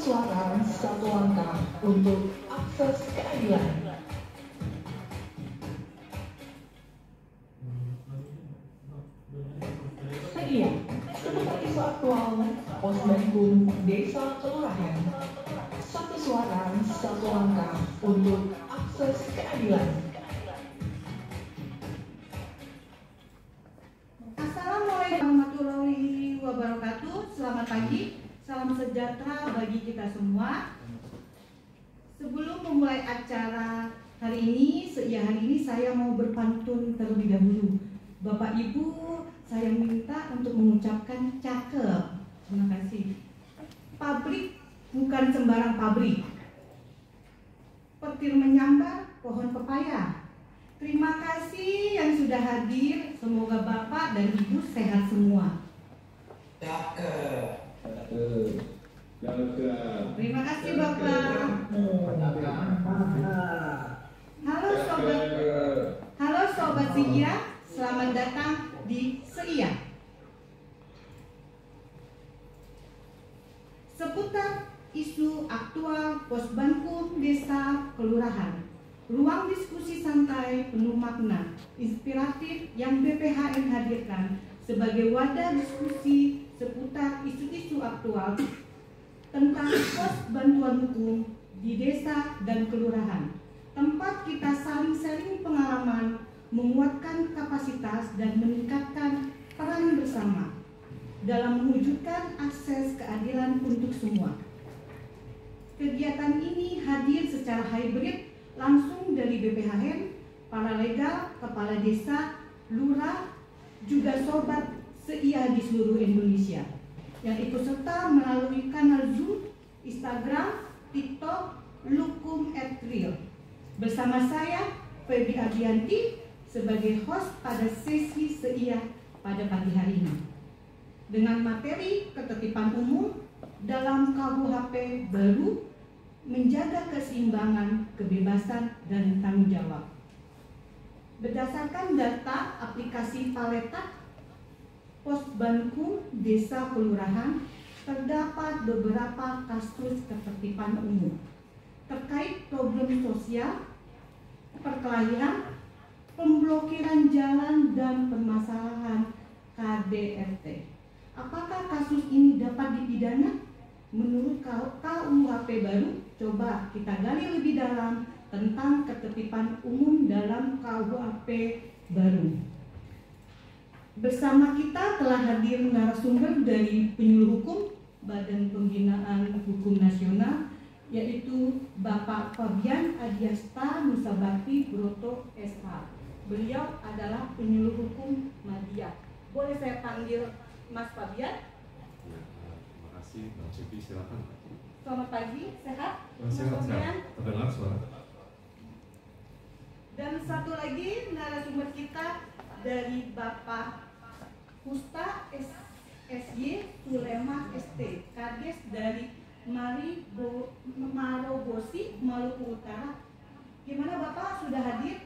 suara satu langkah untuk akses keadilan. Iya, seputar isu aktual Posbankum Desa Kelurahan. Satu suara satu langkah untuk akses keadilan. Assalamualaikum warahmatullahi wabarakatuh. Selamat pagi, salam sejahtera bagi kita semua. Sebelum memulai acara hari ini, saya mau berpantun terlebih dahulu. Bapak Ibu, saya minta untuk mengucapkan cakep. Terima kasih. Pabrik bukan sembarang pabrik. Petir menyambar pohon pepaya. Terima kasih yang sudah hadir. Semoga Bapak dan Ibu sehat semua. Cakep. Terima kasih Bapak. Halo sobat Seia, selamat datang di Seia. Seputar isu aktual Posbankum Desa Kelurahan. Ruang diskusi santai penuh makna, inspiratif yang BPHN hadirkan sebagai wadah diskusi seputar isu-isu aktual tentang pos bantuan hukum di desa dan kelurahan. Tempat kita saling sharing pengalaman, menguatkan kapasitas dan meningkatkan peran bersama dalam mewujudkan akses keadilan untuk semua. Kegiatan ini hadir secara hybrid langsung dari BPHN, para legal, kepala desa, lurah, juga sobat Seia di seluruh Indonesia yang ikut serta melalui kanal Zoom, Instagram, TikTok, Lukum@Real. Bersama saya, Feby Ardianti, sebagai host pada sesi Seia pada pagi hari ini. Dengan materi ketertiban umum dalam KUHP baru, menjaga keseimbangan, kebebasan, dan tanggung jawab. Berdasarkan data aplikasi Paleta Posbankum Desa Kelurahan, terdapat beberapa kasus ketertiban umum terkait problem sosial, perkelahian, pemblokiran jalan, dan permasalahan KDRT. Apakah kasus ini dapat dipidana? Menurut KUHP baru, coba kita gali lebih dalam tentang ketertiban umum dalam KUHP baru. Bersama kita telah hadir narasumber dari Penyuluh Hukum Badan Pembinaan Hukum Nasional, yaitu Bapak Fabian Adiasta Nusabakti Broto SH. Beliau adalah Penyuluh Hukum Madya. Boleh saya panggil Mas Fabian? Terima kasih, Bang Cepi, silakan. Selamat pagi, sehat? Sehat. Terdengar suara. Dan satu lagi narasumber kita dari Bapak Husta SY Sulema ST, Kades dari Marobosi, Maluku Utara. Gimana Bapak, sudah hadir?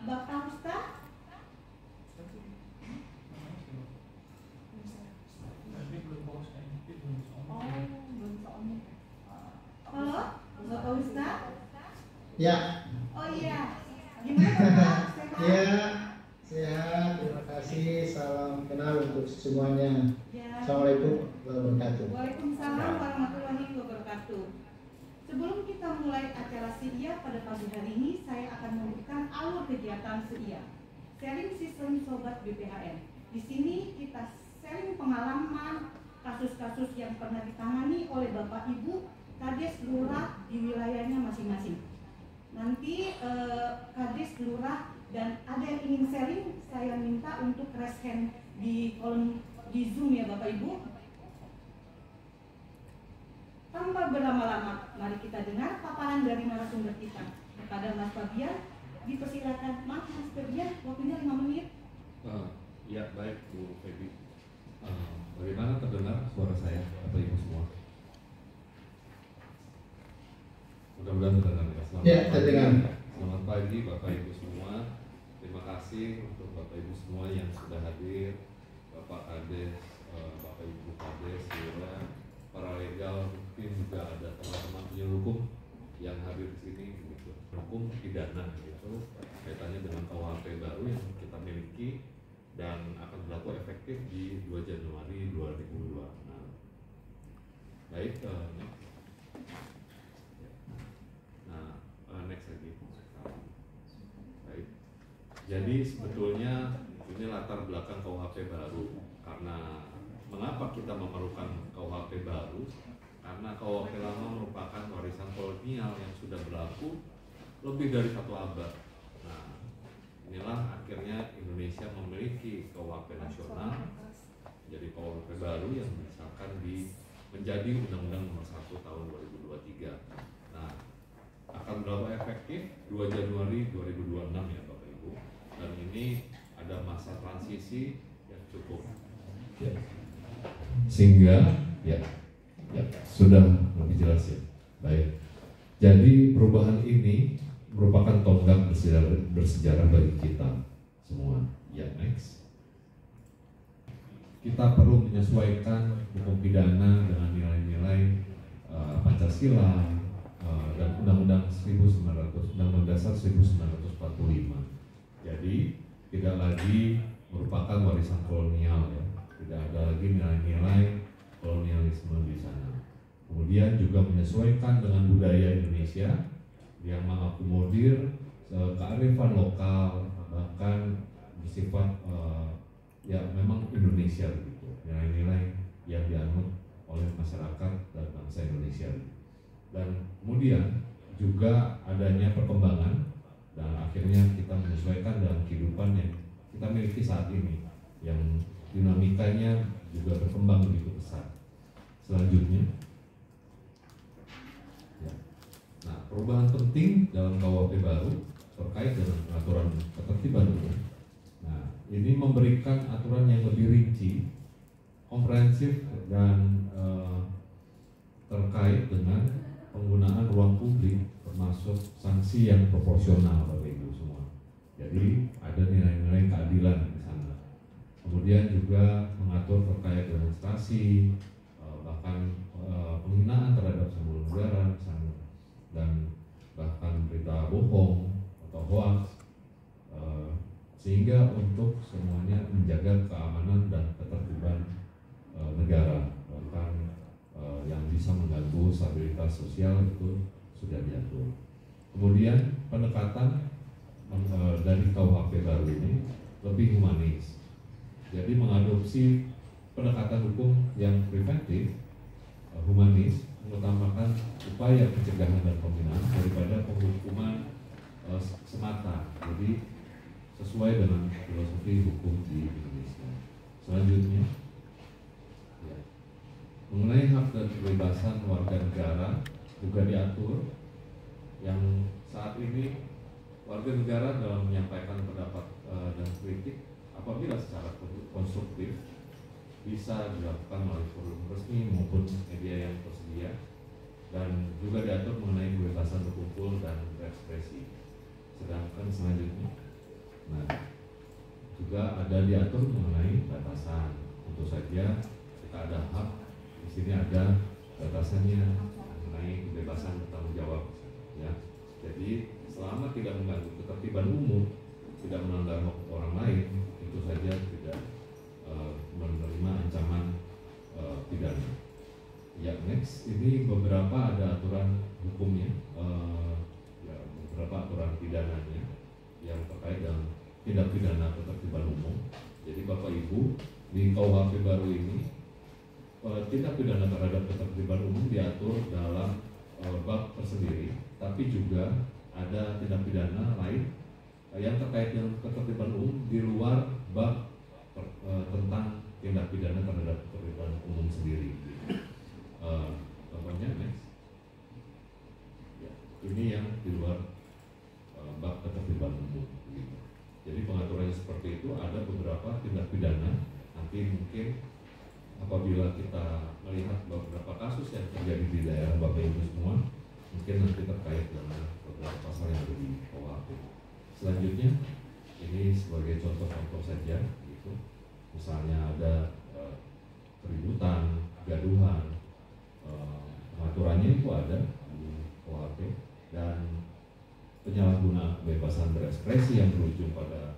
Bapak Husta? Halo, Bapak Ustaz? Ya. Oh iya. Gimana Bapak? Sehat? Ya, sehat. Terima kasih. Salam kenal untuk semuanya. Ya. Assalamualaikum warahmatullahi wabarakatuh. Waalaikumsalam warahmatullahi wabarakatuh. Sebelum kita mulai acara Seia pada pagi hari ini, saya akan memberikan alur kegiatan Seia. Sharing sistem sobat BPHN. Di sini kita sharing pengalaman, kasus-kasus yang pernah ditangani oleh Bapak Ibu Kades Lurah di wilayahnya masing-masing. Nanti Kades Lurah dan ada yang ingin sharing, saya minta untuk raise hand di kolom di Zoom ya Bapak Ibu. Tanpa berlama-lama, mari kita dengar paparan dari narasumber kita. Kepada Mas Fabian, dipersilakan. Mas Fabian, waktunya 5 menit. Ya, baik Bu Feby. Bagaimana terdengar suara saya, Bapak Ibu semua? Mudah-mudahan terdengar ya. Selamat pagi Bapak Ibu semua. Terima kasih untuk Bapak Ibu semua yang sudah hadir Bapak Kades, Bapak Ibu Kades, para legal, mungkin juga ada teman-teman penyuluh hukum yang hadir di sini gitu. Hukum pidana gitu kaitannya dengan KUHP baru yang kita miliki dan akan berlaku efektif di 2 Januari 2026. Baik, next. Nah, next lagi. Baik. Jadi sebetulnya ini latar belakang KUHP baru. Karena mengapa kita memerlukan KUHP baru? Karena KUHP lama merupakan warisan kolonial yang sudah berlaku lebih dari 1 abad. Nah, inilah akhirnya Indonesia memiliki KUHP nasional, jadi KUHP baru yang disahkan menjadi Undang-Undang Nomor 1 Tahun 2023. Nah, akan berlaku efektif 2 Januari 2026 ya Bapak Ibu. Dan ini ada masa transisi yang cukup. Ya. Sehingga ya sudah lebih jelas ya. Baik. Jadi perubahan ini merupakan tonggak bersejarah bagi kita semua. Ya, next. Kita perlu menyesuaikan hukum pidana dengan nilai-nilai Pancasila dan Undang-Undang Dasar 1945. Jadi tidak lagi merupakan warisan kolonial ya. Tidak ada lagi nilai-nilai kolonialisme di sana. Kemudian juga menyesuaikan dengan budaya Indonesia yang mengakomodir kearifan lokal, bahkan bersifat ya memang Indonesia begitu, nilai-nilai yang dianut oleh masyarakat dan bangsa Indonesia. Dan kemudian juga adanya perkembangan dan akhirnya kita menyesuaikan dalam kehidupan yang kita miliki saat ini, yang dinamikanya juga berkembang begitu pesat. Selanjutnya, ya. Nah, perubahan penting dalam KUHP baru terkait dengan aturan ketertiban umum. Nah, ini memberikan aturan yang lebih rinci, komprehensif dan terkait dengan penggunaan ruang publik, termasuk sanksi yang proporsional Bapak Ibu semua. Jadi ada nilai-nilai keadilan di sana. Kemudian juga mengatur terkait demonstrasi, bahkan penghinaan terhadap simbol negara misalnya, dan bahkan berita bohong atau hoax, sehingga untuk semuanya menjaga keamanan dan ketertiban negara, bahkan yang bisa mengganggu stabilitas sosial itu sudah diatur. Kemudian pendekatan dari KUHP baru ini lebih humanis, jadi mengadopsi pendekatan hukum yang preventif, humanis, mengutamakan upaya pencegahan dan pembinaan daripada penghukuman semata. Jadi sesuai dengan filosofi hukum di Indonesia. Selanjutnya, ya, mengenai hak dan kebebasan warga negara juga diatur, yang saat ini warga negara dalam menyampaikan pendapat dan kritik apabila secara konstruktif bisa dilakukan melalui forum resmi maupun media yang tersedia, dan juga diatur mengenai kebebasan berkumpul dan berekspresi. Sedangkan selanjutnya, nah, juga ada diatur mengenai batasan. Tentu saja kita ada hak, di sini ada batasannya mengenai kebebasan bertanggung jawab, ya. Jadi selama tidak mengganggu ketertiban umum, tidak melanggar hak orang lain, tentu saja tidak menerima ancaman pidana. Ya, next, ini beberapa ada aturan hukumnya, ya, beberapa aturan pidananya yang terkait dengan tindak pidana ketertiban umum. Jadi Bapak Ibu, di KUHP baru ini tindak pidana terhadap ketertiban umum diatur dalam bab tersendiri, tapi juga ada tindak pidana lain yang terkait dengan ketertiban umum di luar bab tentang tindak pidana terhadap ketertiban umum sendiri. Contohnya next, ya, ini yang di luar bab ketertiban umum. Jadi pengaturannya seperti itu. Ada beberapa tindak pidana, nanti mungkin apabila kita melihat beberapa kasus yang terjadi di daerah Bapak Ibu semua, mungkin nanti terkait dengan beberapa pasal yang ada di KUHP. Selanjutnya, ini sebagai contoh-contoh saja, gitu. misalnya ada keributan, gaduhan, pengaturannya itu ada di KUHP, dan penyalahgunaan kebebasan berekspresi yang berujung pada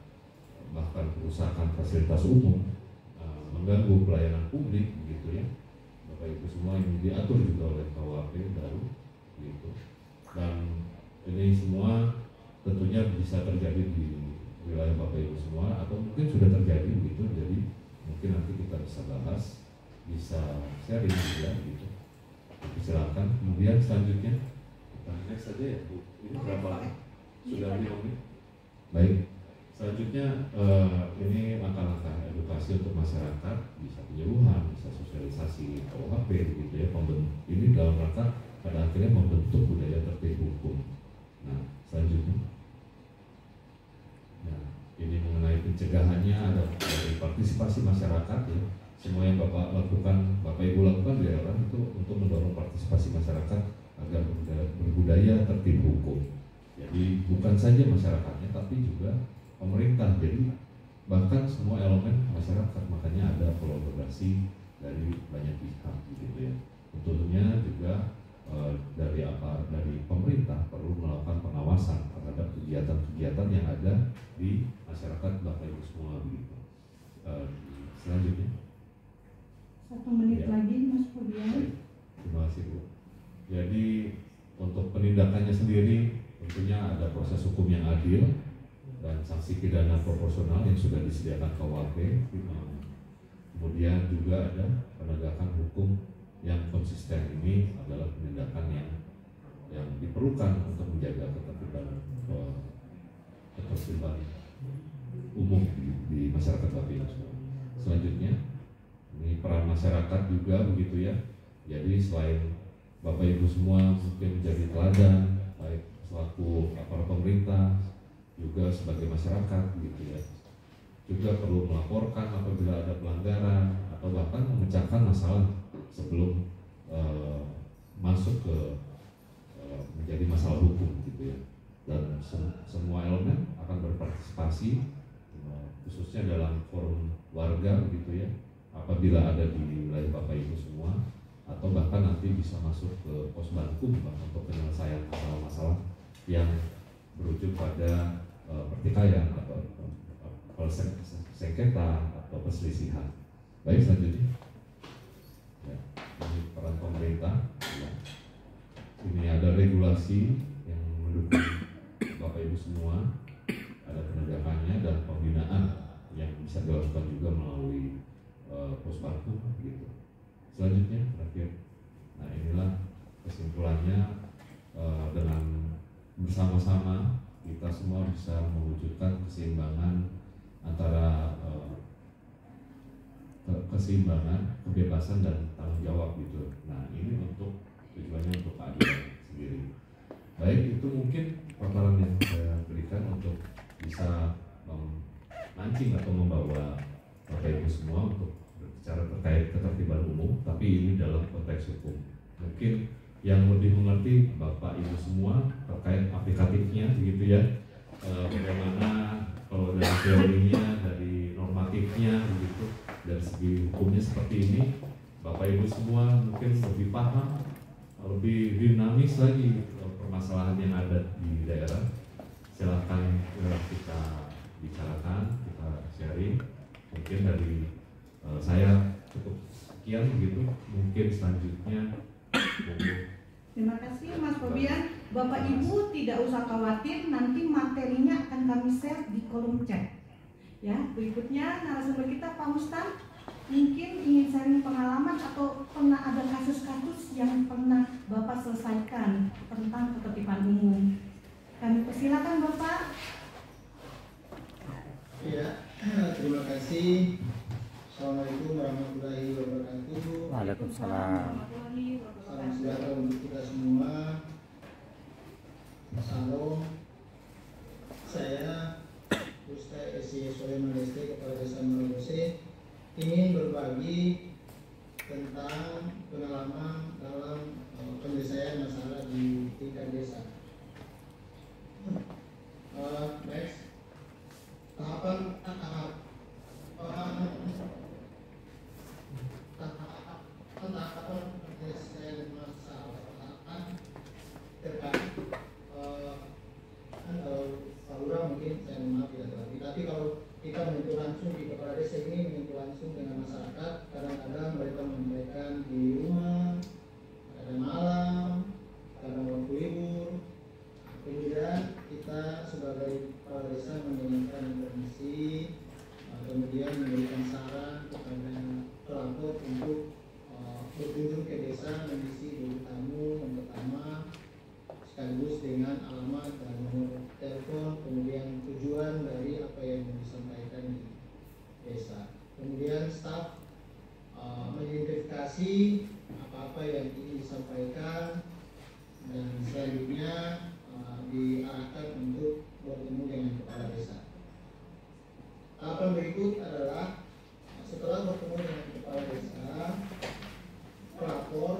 bahkan kerusakan fasilitas umum, mengganggu pelayanan publik begitu ya. Bapak Ibu semua ini diatur juga oleh KUHP baru gitu. Dan ini semua tentunya bisa terjadi di wilayah Bapak Ibu semua atau mungkin sudah terjadi gitu. Jadi mungkin nanti kita bisa bahas, bisa sharing juga gitu. Silakan. Kemudian selanjutnya kita next saja ya Bu. Ini berapa lama? Sudah 5 menit. Baik. Selanjutnya ini langkah-langkah edukasi untuk masyarakat, bisa penyuluhan, bisa sosialisasi KUHP gitu ya. Ini dalam rangka pada akhirnya membentuk budaya tertib hukum. Nah, selanjutnya. Nah, ini mengenai pencegahannya ada dari partisipasi masyarakat ya. Semua yang Bapak lakukan, Bapak Ibu lakukan di daerah itu untuk mendorong partisipasi masyarakat agar berbudaya tertib hukum. Jadi bukan saja masyarakatnya tapi juga pemerintah. Jadi bahkan semua elemen masyarakat, makanya ada kolaborasi dari banyak pihak gitu ya. Tentunya juga dari pemerintah perlu melakukan pengawasan terhadap kegiatan-kegiatan yang ada di masyarakat Bapak Ibu semua begitu. Selanjutnya 1 menit ya. lagi Mas Fabian. Baik. Terima kasih Bu. Jadi untuk penindakannya sendiri tentunya ada proses hukum yang adil dan sanksi pidana proporsional yang sudah disediakan KUHP. Kemudian juga ada penegakan hukum yang konsisten. Ini adalah penindakan yang diperlukan untuk menjaga ketertiban umum di masyarakat Bapak Ibu semua. Selanjutnya ini peran masyarakat juga begitu ya. Jadi selain Bapak Ibu semua mungkin menjadi teladan baik selaku aparat pemerintah juga sebagai masyarakat gitu ya. Juga perlu melaporkan apabila ada pelanggaran atau bahkan memecahkan masalah sebelum masuk ke menjadi masalah hukum gitu ya. Dan semua elemen akan berpartisipasi khususnya dalam forum warga begitu ya. Apabila ada di wilayah Bapak Ibu semua atau bahkan nanti bisa masuk ke pos bankum untuk penyelesaian masalah-masalah yang berujung pada pertikaian atau sengketa atau perselisihan. Baik, selanjutnya ya, ini peran pemerintah ya. Ini ada regulasi yang mendukung Bapak Ibu semua, ada penegakannya dan pembinaan yang bisa dilakukan juga melalui pos bankum gitu. Selanjutnya terakhir, nah inilah kesimpulannya, dengan bersama-sama kita semua bisa mewujudkan keseimbangan antara keseimbangan, kebebasan dan tanggung jawab gitu. Nah ini untuk tujuannya untuk keadilan sendiri. Baik, itu mungkin paparan yang saya berikan untuk bisa memancing atau membawa Bapak Ibu semua untuk berbicara terkait ketertiban umum, tapi ini dalam konteks hukum. Mungkin yang lebih mengerti Bapak Ibu semua terkait aplikatifnya begitu ya. Bagaimana kalau dari teorinya, dari normatifnya begitu, dari segi hukumnya seperti ini, Bapak Ibu semua mungkin lebih paham, lebih dinamis lagi permasalahan yang ada di daerah. Silakan kita bicarakan, kita sharing. Mungkin dari saya cukup sekian begitu. Mungkin selanjutnya Terima kasih Mas Fabian. Bapak Ibu tidak usah khawatir, nanti materinya akan kami share di kolom chat. Ya, berikutnya narasumber kita Pak Ustaz mungkin ingin sharing pengalaman atau pernah ada kasus-kasus yang pernah Bapak selesaikan tentang ketertiban umum. Kami persilakan Bapak. Ya, terima kasih. Assalamualaikum warahmatullahi wabarakatuh. Waalaikumsalam. Salam sejahtera untuk kita semua. Salam. Saya Ustaz S.Y. Soleman Deste, Kepala Desa Marogose, ingin berbagi tentang pengalaman dalam penyelesaian masalah di tingkat desa. Next. Tahapan memberikan saran kepada pelapor untuk berkunjung ke desa mengisi dulu tamu yang pertama, sekaligus dengan alamat dan nomor telepon, kemudian tujuan dari apa yang mau disampaikan di desa. Kemudian staf mengidentifikasi apa-apa yang ingin disampaikan, dan selanjutnya diarahkan untuk bertemu dengan kepala desa. Tahapan berikut adalah setelah bertemu dengan kepala desa, pelapor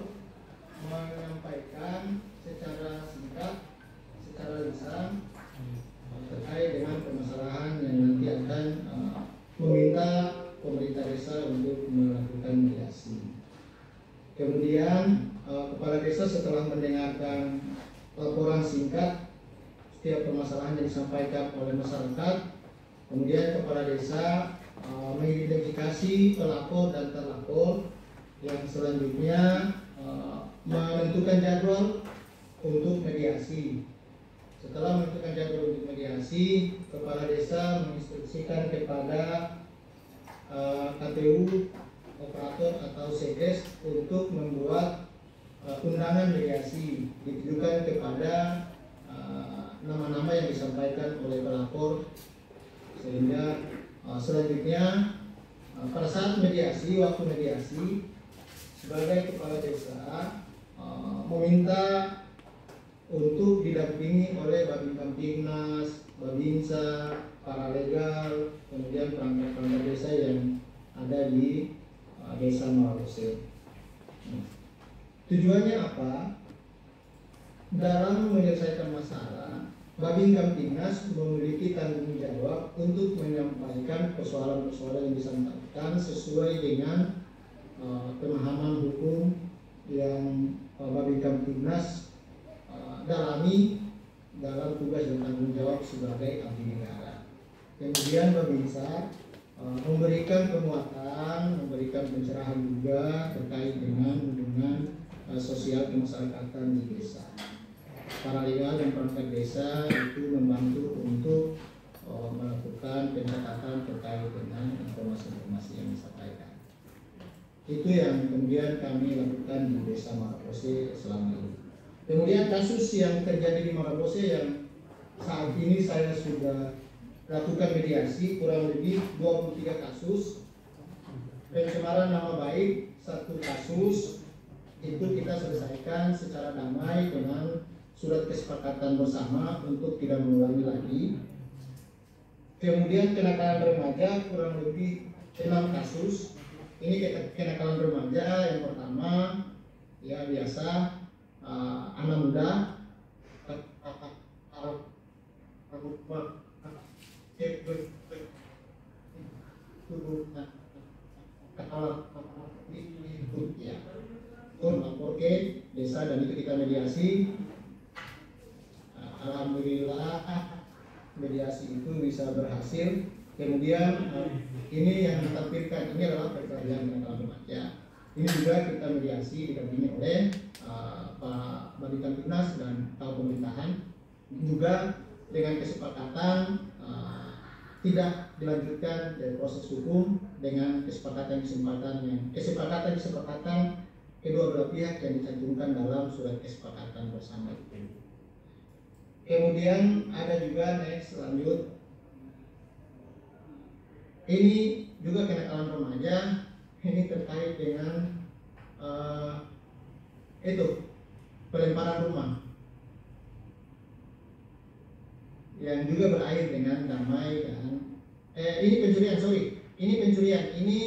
menyampaikan secara singkat, secara lisan terkait dengan permasalahan yang nanti akan meminta pemerintah desa untuk melakukan mediasi. Kemudian kepala desa setelah mendengarkan laporan singkat setiap permasalahan yang disampaikan oleh masyarakat, kemudian kepala desa mengidentifikasi pelapor dan terlapor, yang selanjutnya menentukan jadwal untuk mediasi. Setelah menentukan jadwal untuk mediasi, kepala desa menginstruksikan kepada KPU, operator atau SEGES untuk membuat undangan mediasi ditujukan kepada nama-nama yang disampaikan oleh pelapor, sehingga selanjutnya pada saat mediasi, waktu mediasi, sebagai kepala desa meminta untuk didampingi oleh Babin Kamtibnas, Babinsa, para legal, kemudian perangkat-perangkat desa yang ada di desa Marabose. Tujuannya apa? Dalam menyelesaikan masalah, Babin Kamtibnas memiliki tanggung jawab untuk menyampaikan persoalan-persoalan yang disampaikan sesuai dengan pemahaman hukum yang Babin Kamtibnas dalami dalam tugas dan tanggung jawab sebagai abdi negara. Kemudian Babinsa memberikan penguatan, memberikan pencerahan juga terkait dengan sosial kemasyarakatan di desa. Para legal dan perangkat desa itu membantu untuk melakukan pencatatan terkait dengan informasi-informasi yang disampaikan. Itu yang kemudian kami lakukan di desa Marabose selama ini. Kemudian kasus yang terjadi di Marabose yang saat ini saya sudah lakukan mediasi kurang lebih 23 kasus. Pencemaran nama baik 1 kasus itu kita selesaikan secara damai dengan surat kesepakatan bersama untuk tidak mengulangi lagi. Kemudian kenakalan remaja kurang lebih 6 kasus. Ini kenakalan remaja yang pertama ya biasa anak muda lapor ke desa dan itu kita mediasi. Alhamdulillah mediasi itu bisa berhasil. Kemudian ini yang ditampilkan ini adalah perkelahian kenakalan remaja. Ini juga kita mediasi didampingi oleh Pak Babin Kamtibnas dan Kepala Pemerintahan, juga dengan kesepakatan tidak dilanjutkan dari proses hukum dengan kesepakatan kedua belah pihak yang dicantumkan dalam surat kesepakatan bersama itu. Kemudian ada juga next lanjut. Ini juga kenakalan remaja, ini terkait dengan pelemparan rumah yang juga berakhir dengan damai dan ini pencurian. Ini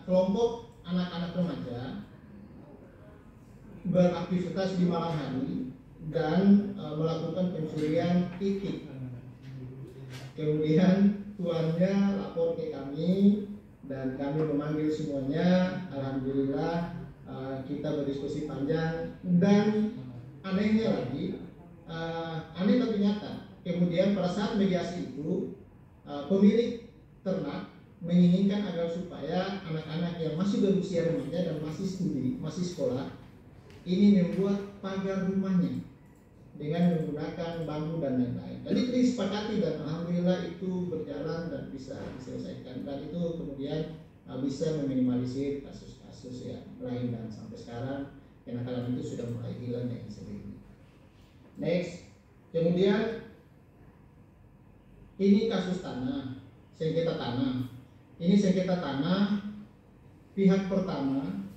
kelompok anak-anak remaja beraktivitas di malam hari dan melakukan pencurian titik. Kemudian tuannya lapor ke kami dan kami memanggil semuanya. Alhamdulillah kita berdiskusi panjang dan anehnya lagi, aneh tapi nyata. Kemudian pada saat mediasi itu pemilik ternak menginginkan agar supaya anak-anak yang masih berusia remaja dan masih studi, masih sekolah, ini membuat pagar rumahnya dengan menggunakan bambu dan lain-lain. Dan itu disepakati dan alhamdulillah itu berjalan dan bisa diselesaikan, dan itu kemudian bisa meminimalisir kasus-kasus yang lain, dan sampai sekarang kenakalan itu sudah mulai hilang dengan sendirinya. Next, kemudian ini kasus tanah, sengketa tanah. Ini sengketa tanah, pihak pertama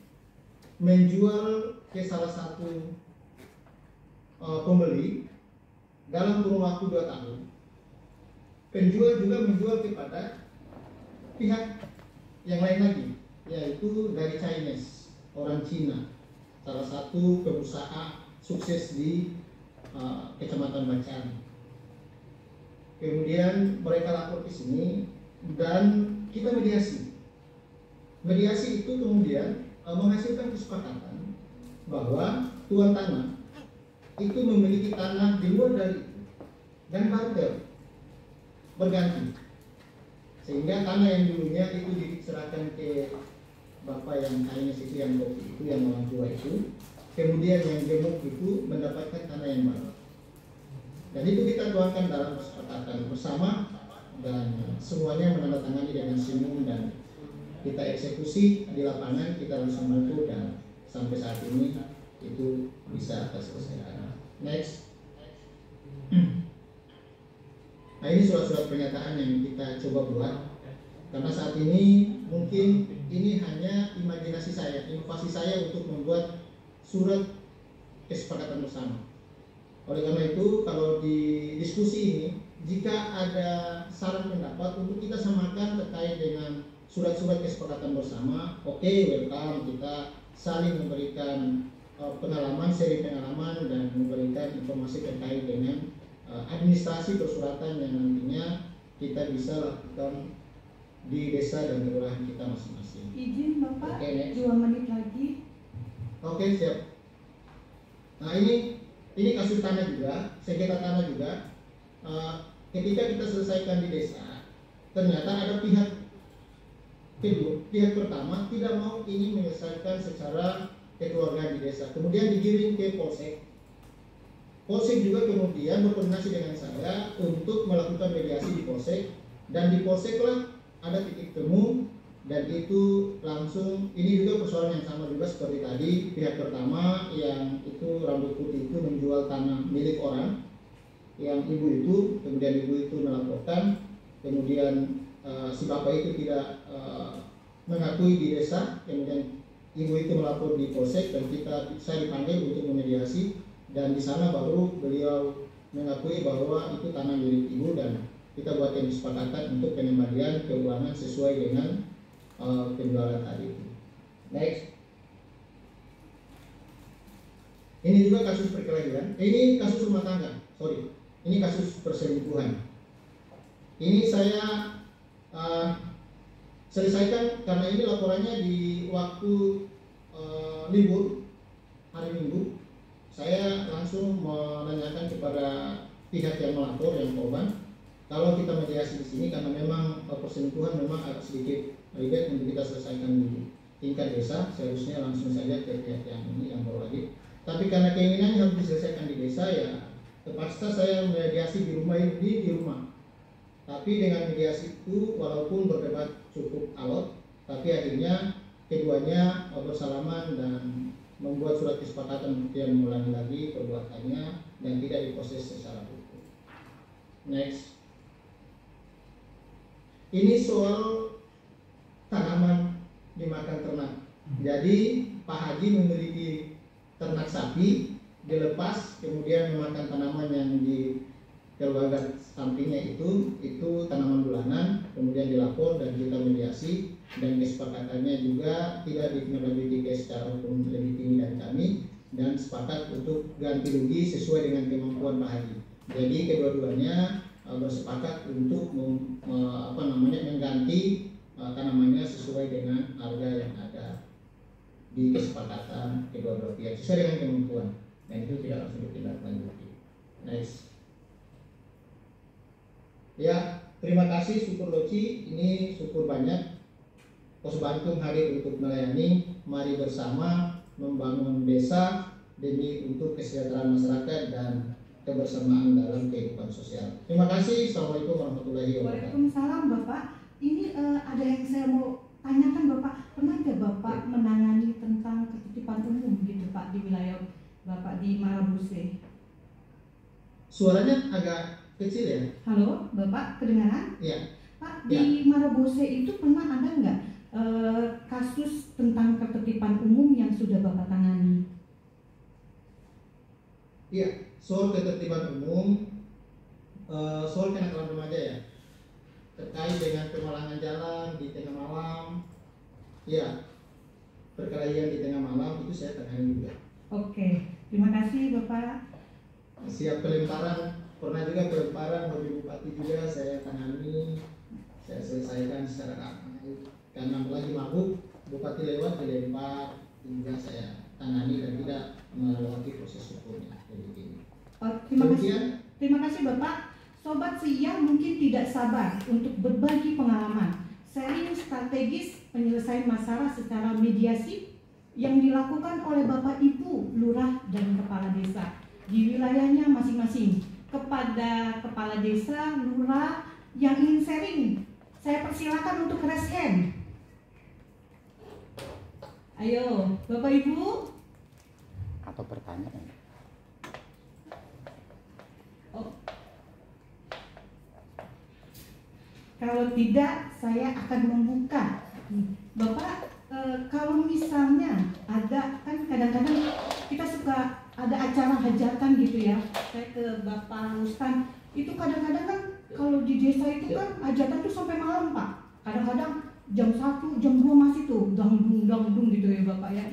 menjual ke salah satu pembeli dalam kurun waktu 2 tahun. Penjual juga menjual kepada pihak yang lain lagi, yaitu dari Chinese, orang Cina, salah satu pengusaha sukses di Kecamatan Bacan. Kemudian mereka lapor ke sini dan kita mediasi. Mediasi itu kemudian menghasilkan kesepakatan bahwa tuan tanah itu memiliki tanah di luar dari itu dan barter berganti, sehingga tanah yang dulunya itu diserahkan ke bapak yang Chinese itu, yang kopi itu, yang orang tua itu, kemudian yang gemuk itu mendapatkan tanah yang baru, dan itu kita tuangkan dalam kesepakatan bersama dan semuanya menandatangani dengan simum, dan kita eksekusi di lapangan, kita langsung bantu, dan sampai saat ini itu bisa terselesaikan. Next. Nah, ini surat-surat pernyataan yang kita coba buat, karena saat ini mungkin ini hanya imajinasi saya, inovasi saya untuk membuat surat kesepakatan bersama. Oleh karena itu, kalau di diskusi ini, jika ada saran pendapat untuk kita samakan terkait dengan surat-surat kesepakatan bersama, oke, welcome, kita saling memberikan pengalaman, seri pengalaman, dan memberikan informasi terkait dengan administrasi persuratan yang nantinya kita bisa lakukan di desa dan kelurahan kita masing-masing. Izin Bapak, Oke, 2 menit lagi. Oke, siap. Nah, ini kasus tanah juga, sengketa tanah juga. Ketika kita selesaikan di desa, ternyata ada pihak kedua, pihak pertama tidak mau ini menyelesaikan secara kekeluargaan di desa, kemudian digiring ke polsek. Polsek juga kemudian berkoordinasi dengan saya untuk melakukan mediasi di polsek, dan di polseklah ada titik temu, dan itu langsung, ini juga persoalan yang sama juga seperti tadi. Pihak pertama yang itu rambut putih itu menjual tanah milik orang, yang ibu itu, kemudian ibu itu melaporkan, kemudian si bapak itu tidak mengakui di desa, kemudian ibu itu melapor di polsek, dan saya dipanggil untuk memediasi, dan di sana baru beliau mengakui bahwa itu tanah milik ibu, dan kita buatkan kesepakatan untuk pengembalian keuangan sesuai dengan penjualan tadi itu. Next. Ini juga kasus perkelahian. Ini kasus rumah tangga. Sorry. Ini kasus perselingkuhan. Ini saya selesaikan karena ini laporannya di waktu libur hari Minggu. Saya langsung menanyakan kepada pihak yang melapor, yang korban, kalau kita mediasi di sini karena memang perselingkuhan memang agak sedikit ribet untuk kita selesaikan di tingkat desa, seharusnya langsung saja ke pihak yang ini yang berwajib. Tapi karena keinginannya harus diselesaikan di desa, ya terpaksa saya mediasi di rumah ini di rumah. Tapi dengan mediasi itu walaupun berdebat cukup alot, tapi akhirnya keduanya bersalaman dan membuat surat kesepakatan untuk yang mengulangi lagi perbuatannya dan tidak diproses secara hukum. Next. Ini soal tanaman dimakan ternak. Jadi Pak Haji memiliki ternak sapi, dilepas kemudian memakan tanaman yang di keluarga sampingnya itu tanaman bulanan, kemudian dilapor dan kita mediasi, dan kesepakatannya juga tidak ditindaklanjuti secara hukum lebih tinggi dari kami, dan sepakat untuk ganti rugi sesuai dengan kemampuan Pak Haji. Jadi kedua-duanya bersepakat untuk mengganti tanamannya sesuai dengan harga yang ada di kesepakatan kedua-dua pihak sesuai dengan kemampuan, dan itu tidak langsung ditindaklanjuti. Nice. Ya, terima kasih Syukur Loci, ini syukur banyak. Pos Bantung hadir untuk melayani. Mari bersama membangun desa demi untuk kesejahteraan masyarakat dan kebersamaan dalam kehidupan sosial. Terima kasih. Assalamualaikum warahmatullahi wabarakatuh. Waalaikumsalam Bapak. Ini ada yang saya mau tanyakan Bapak. Pernah nggak Bapak menangani tentang ketertiban umum gitu Pak di wilayah Bapak di Marabuse? Suaranya agak kecil ya? Halo Bapak, kedengaran? Iya. Pak, di Marabuse itu pernah ada nggak kasus tentang ketertiban umum yang sudah Bapak tangani? Iya, soal ketertiban umum, soal kenakalan remaja ya, terkait dengan pemalangan jalan di tengah malam, ya, perkelahian di tengah malam itu saya tangani juga. Oke, terima kasih Bapak. Siap pelemparan, pernah juga pelemparan mobil bupati juga saya tangani, saya selesaikan secara aman. Karena lagi mabuk, bupati lewat dilempar, juga saya tangani dan tidak melewati proses hukumnya. Terima kasih Bapak. Sobat Siang mungkin tidak sabar untuk berbagi pengalaman sharing strategis penyelesaian masalah secara mediasi yang dilakukan oleh Bapak Ibu Lurah dan Kepala Desa di wilayahnya masing-masing. Kepada Kepala Desa, Lurah yang ingin sharing, saya persilakan untuk raise hand. Ayo, Bapak Ibu. Atau bertanya. Oh. Kalau tidak, saya akan membuka. Bapak, kalau misalnya ada, kan kadang-kadang kita suka ada acara hajatan gitu ya. Saya ke Bapak Rustan, itu kadang-kadang kan kalau di desa itu kan hajatan tuh sampai malam Pak. Kadang-kadang jam 1, jam 2 masih tuh dangdung gitu ya Bapak ya.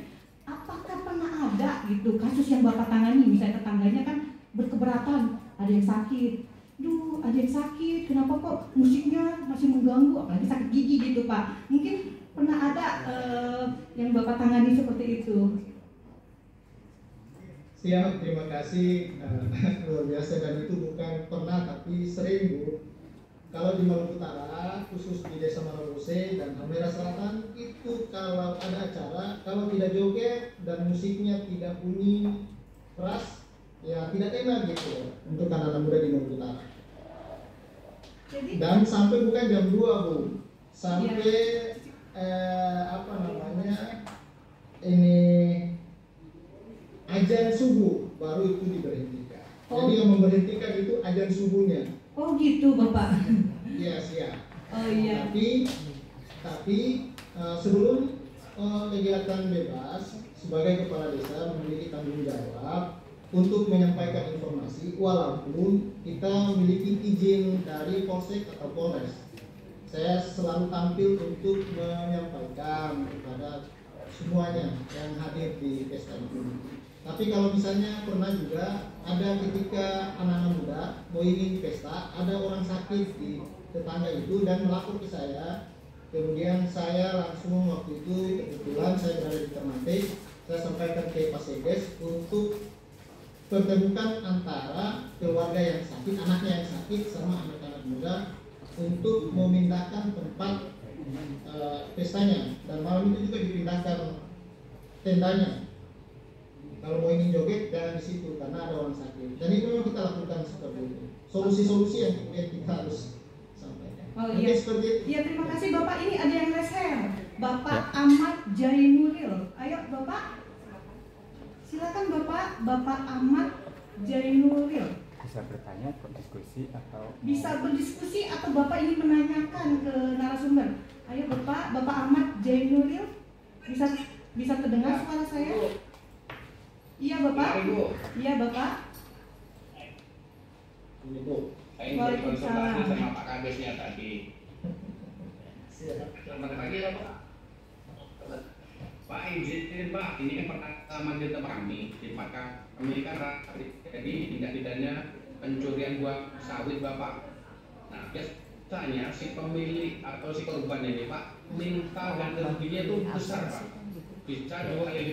Apakah pernah ada gitu kasus yang Bapak tangani, misalnya tetangganya kan berkeberatan, ada yang sakit, ada yang sakit, kenapa kok musiknya masih mengganggu, apalagi sakit gigi gitu Pak. Mungkin pernah ada yang Bapak tangani seperti itu. Siap, terima kasih. Luar biasa, dan itu bukan pernah tapi sering Bu. Kalau di Maluku Utara, khusus di Desa Marabuse dan Halmahera Selatan, itu kalau ada acara, kalau tidak joget dan musiknya tidak bunyi keras, ya tidak enak gitu untuk anak-anak muda di Maluku Utara. Dan sampai bukan jam 2 Bu, sampai ini azan subuh baru itu diberhentikan. Jadi yang memberhentikan itu azan subuhnya. Oh gitu Bapak. Iya siap. Oh iya. Tapi sebelum kegiatan bebas, sebagai kepala desa memiliki tanggung jawab untuk menyampaikan informasi, walaupun kita memiliki izin dari Polsek atau Polres. Saya selalu tampil untuk menyampaikan kepada semuanya yang hadir di pesta itu. Tapi kalau misalnya pernah juga ada ketika anak-anak muda mau ingin pesta, ada orang sakit di tetangga itu dan melapor ke saya. Kemudian saya langsung waktu itu kebetulan saya berada di Ternate, saya sampaikan ke Pak Seges untuk pertemukan antara keluarga yang sakit, anaknya yang sakit sama anak-anak muda untuk memindahkan tempat pestanya, dan malam itu juga dipindahkan tendanya. Kalau mau ingin joget jangan di situ karena ada orang sakit. Dan itu memang kita lakukan seperti itu. Solusi-solusi yang kemudian kita harus sampaikan. Oh iya. Seperti itu. Iya, terima kasih Bapak. Ini ada yang raise hand. Bapak Ahmad Jainuril. Ayo Bapak. Silakan Bapak. Bapak Ahmad Jainuril. Bisa bertanya, berdiskusi atau Bisa berdiskusi atau Bapak ingin menanyakan ke narasumber. Ayo Bapak. Bapak Ahmad Jainuril. Bisa terdengar suara saya? Iya Bapak. Iya Bapak. Ini Bu, saya ingin Waalaikumsalam. berkonsultasi sama Pak Kadesnya tadi. Selamat pagi Pak. Pak izin Pak, ini kan pertama kita kami di Maka kami kan jadi tindak pidana pencurian buah sawit Bapak. Nah biasanya si pemilik atau si korban ini Pak minta ganti ruginya itu besar Pak, bisa 2 kali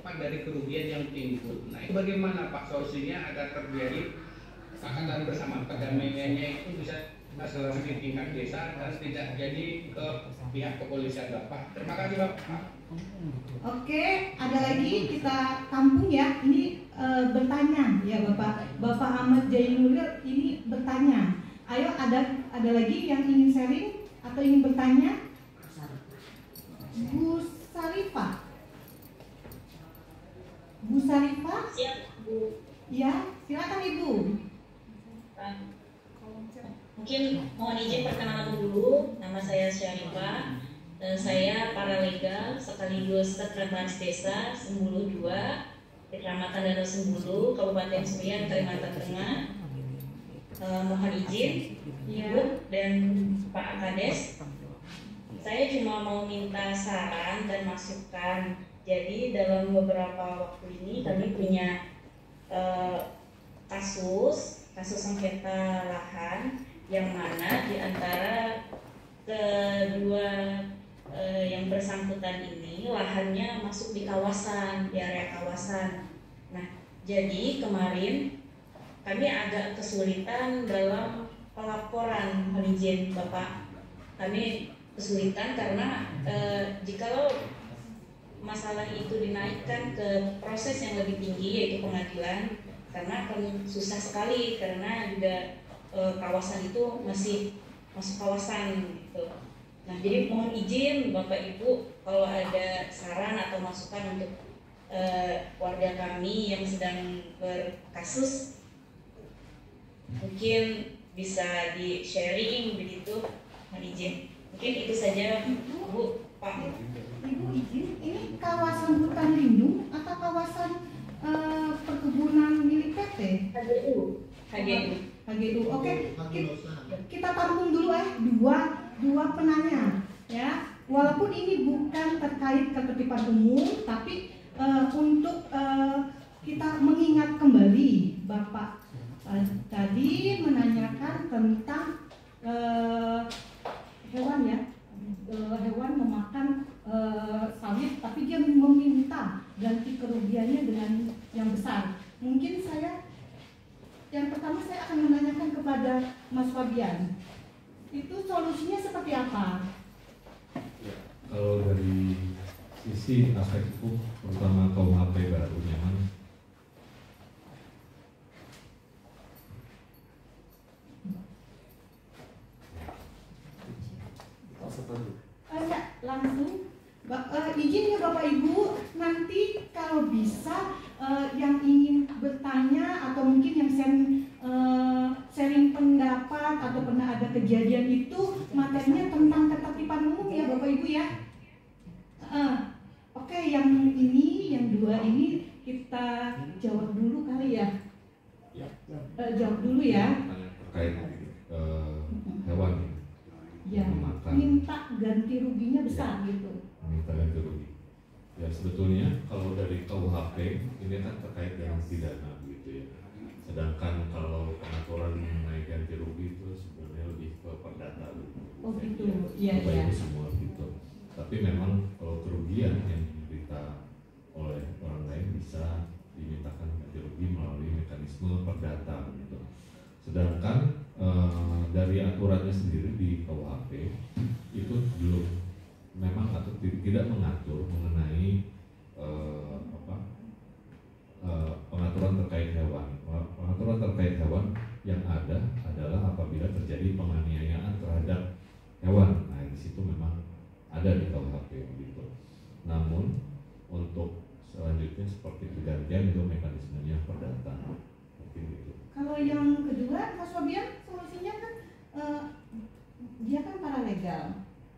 lipat dari kerugian yang timbul. Nah itu bagaimana Pak solusinya agar terjadi kesepakatan bersama, perdamaiannya itu bisa selesai di tingkat desa dan tidak jadi ke pihak kepolisian Bapak. Terima kasih Bapak. Oke, ada lagi kita tampung ya. Ini bertanya ya Bapak Ahmad Jainulir ini bertanya. Ayo ada lagi yang ingin sharing atau ingin bertanya? Bu Sarifah. Bu Sarifah? Siap, Bu. Ya, silakan Ibu. Mungkin mohon izin perkenalan dulu. Nama saya Syarifah dan saya paralegal sekaligus sekretaris desa Sembulu 2, Kecamatan Danau Sembulu, Kabupaten Seruyan, Kalimantan Tengah. Mohon izin, Ibu dan Pak Kades. Saya cuma mau minta saran dan masukan. Jadi dalam beberapa waktu ini kami punya kasus sengketa lahan yang mana di antara kedua yang bersangkutan ini lahannya masuk di kawasan, di area kawasan. Nah, jadi kemarin kami agak kesulitan dalam pelaporan, mohon izin Bapak. Kami kesulitan karena jikalau masalah itu dinaikkan ke proses yang lebih tinggi yaitu pengadilan, karena akan susah sekali karena juga kawasan itu masih masuk kawasan gitu. Nah, jadi mohon izin Bapak Ibu kalau ada saran atau masukan untuk warga kami yang sedang berkasus, mungkin bisa di sharing begitu, mohon izin. Mungkin itu saja Bu, Pak. Ibu izin, ini kawasan hutan lindung atau kawasan perkebunan milik PT? HGU. Oke, kita tampung dulu dua penanya ya. Walaupun ini bukan terkait ketertiban umum, tapi untuk kita mengingat kembali Bapak tadi menanyakan tentang hewan ya, hewan memakan sawit, tapi dia meminta ganti kerugiannya dengan yang besar. Mungkin yang pertama saya akan menanyakan kepada Mas Fabian, itu solusinya seperti apa? Ya, kalau dari sisi aspek hukum, terutama KUHP barunya kan, langsung izin ya Bapak Ibu, nanti kalau bisa yang ingin bertanya atau mungkin yang sharing pendapat atau pernah ada kejadian itu materinya tentang ketertiban umum ya Bapak Ibu ya. Oke, yang dua ini kita jawab dulu kali ya. Jawab dulu ya. terkait hewan Ya, minta ganti ruginya besar gitu. minta ganti rugi. Ya sebetulnya kalau dari KUHP ini kan terkait dengan pidana begitu ya. Sedangkan kalau pengaturan mengenai ganti rugi itu sebenarnya lebih ke perdata gitu. Oh gitu, iya Bapak iya. Ibu semua gitu. Tapi memang kalau kerugian yang diderita oleh orang lain bisa dimintakan ganti rugi melalui mekanisme perdata gitu. Sedangkan dari aturannya sendiri di KUHP itu belum memang atau tidak mengatur mengenai pengaturan terkait hewan. Pengaturan terkait hewan yang ada adalah apabila terjadi penganiayaan terhadap hewan. Nah, di situ memang ada di KUHP gitu. Namun untuk selanjutnya seperti pergantian itu mekanismenya perdata. Mungkin gitu. Kalau yang kedua, Mas Fabian, solusinya kan dia kan paralegal,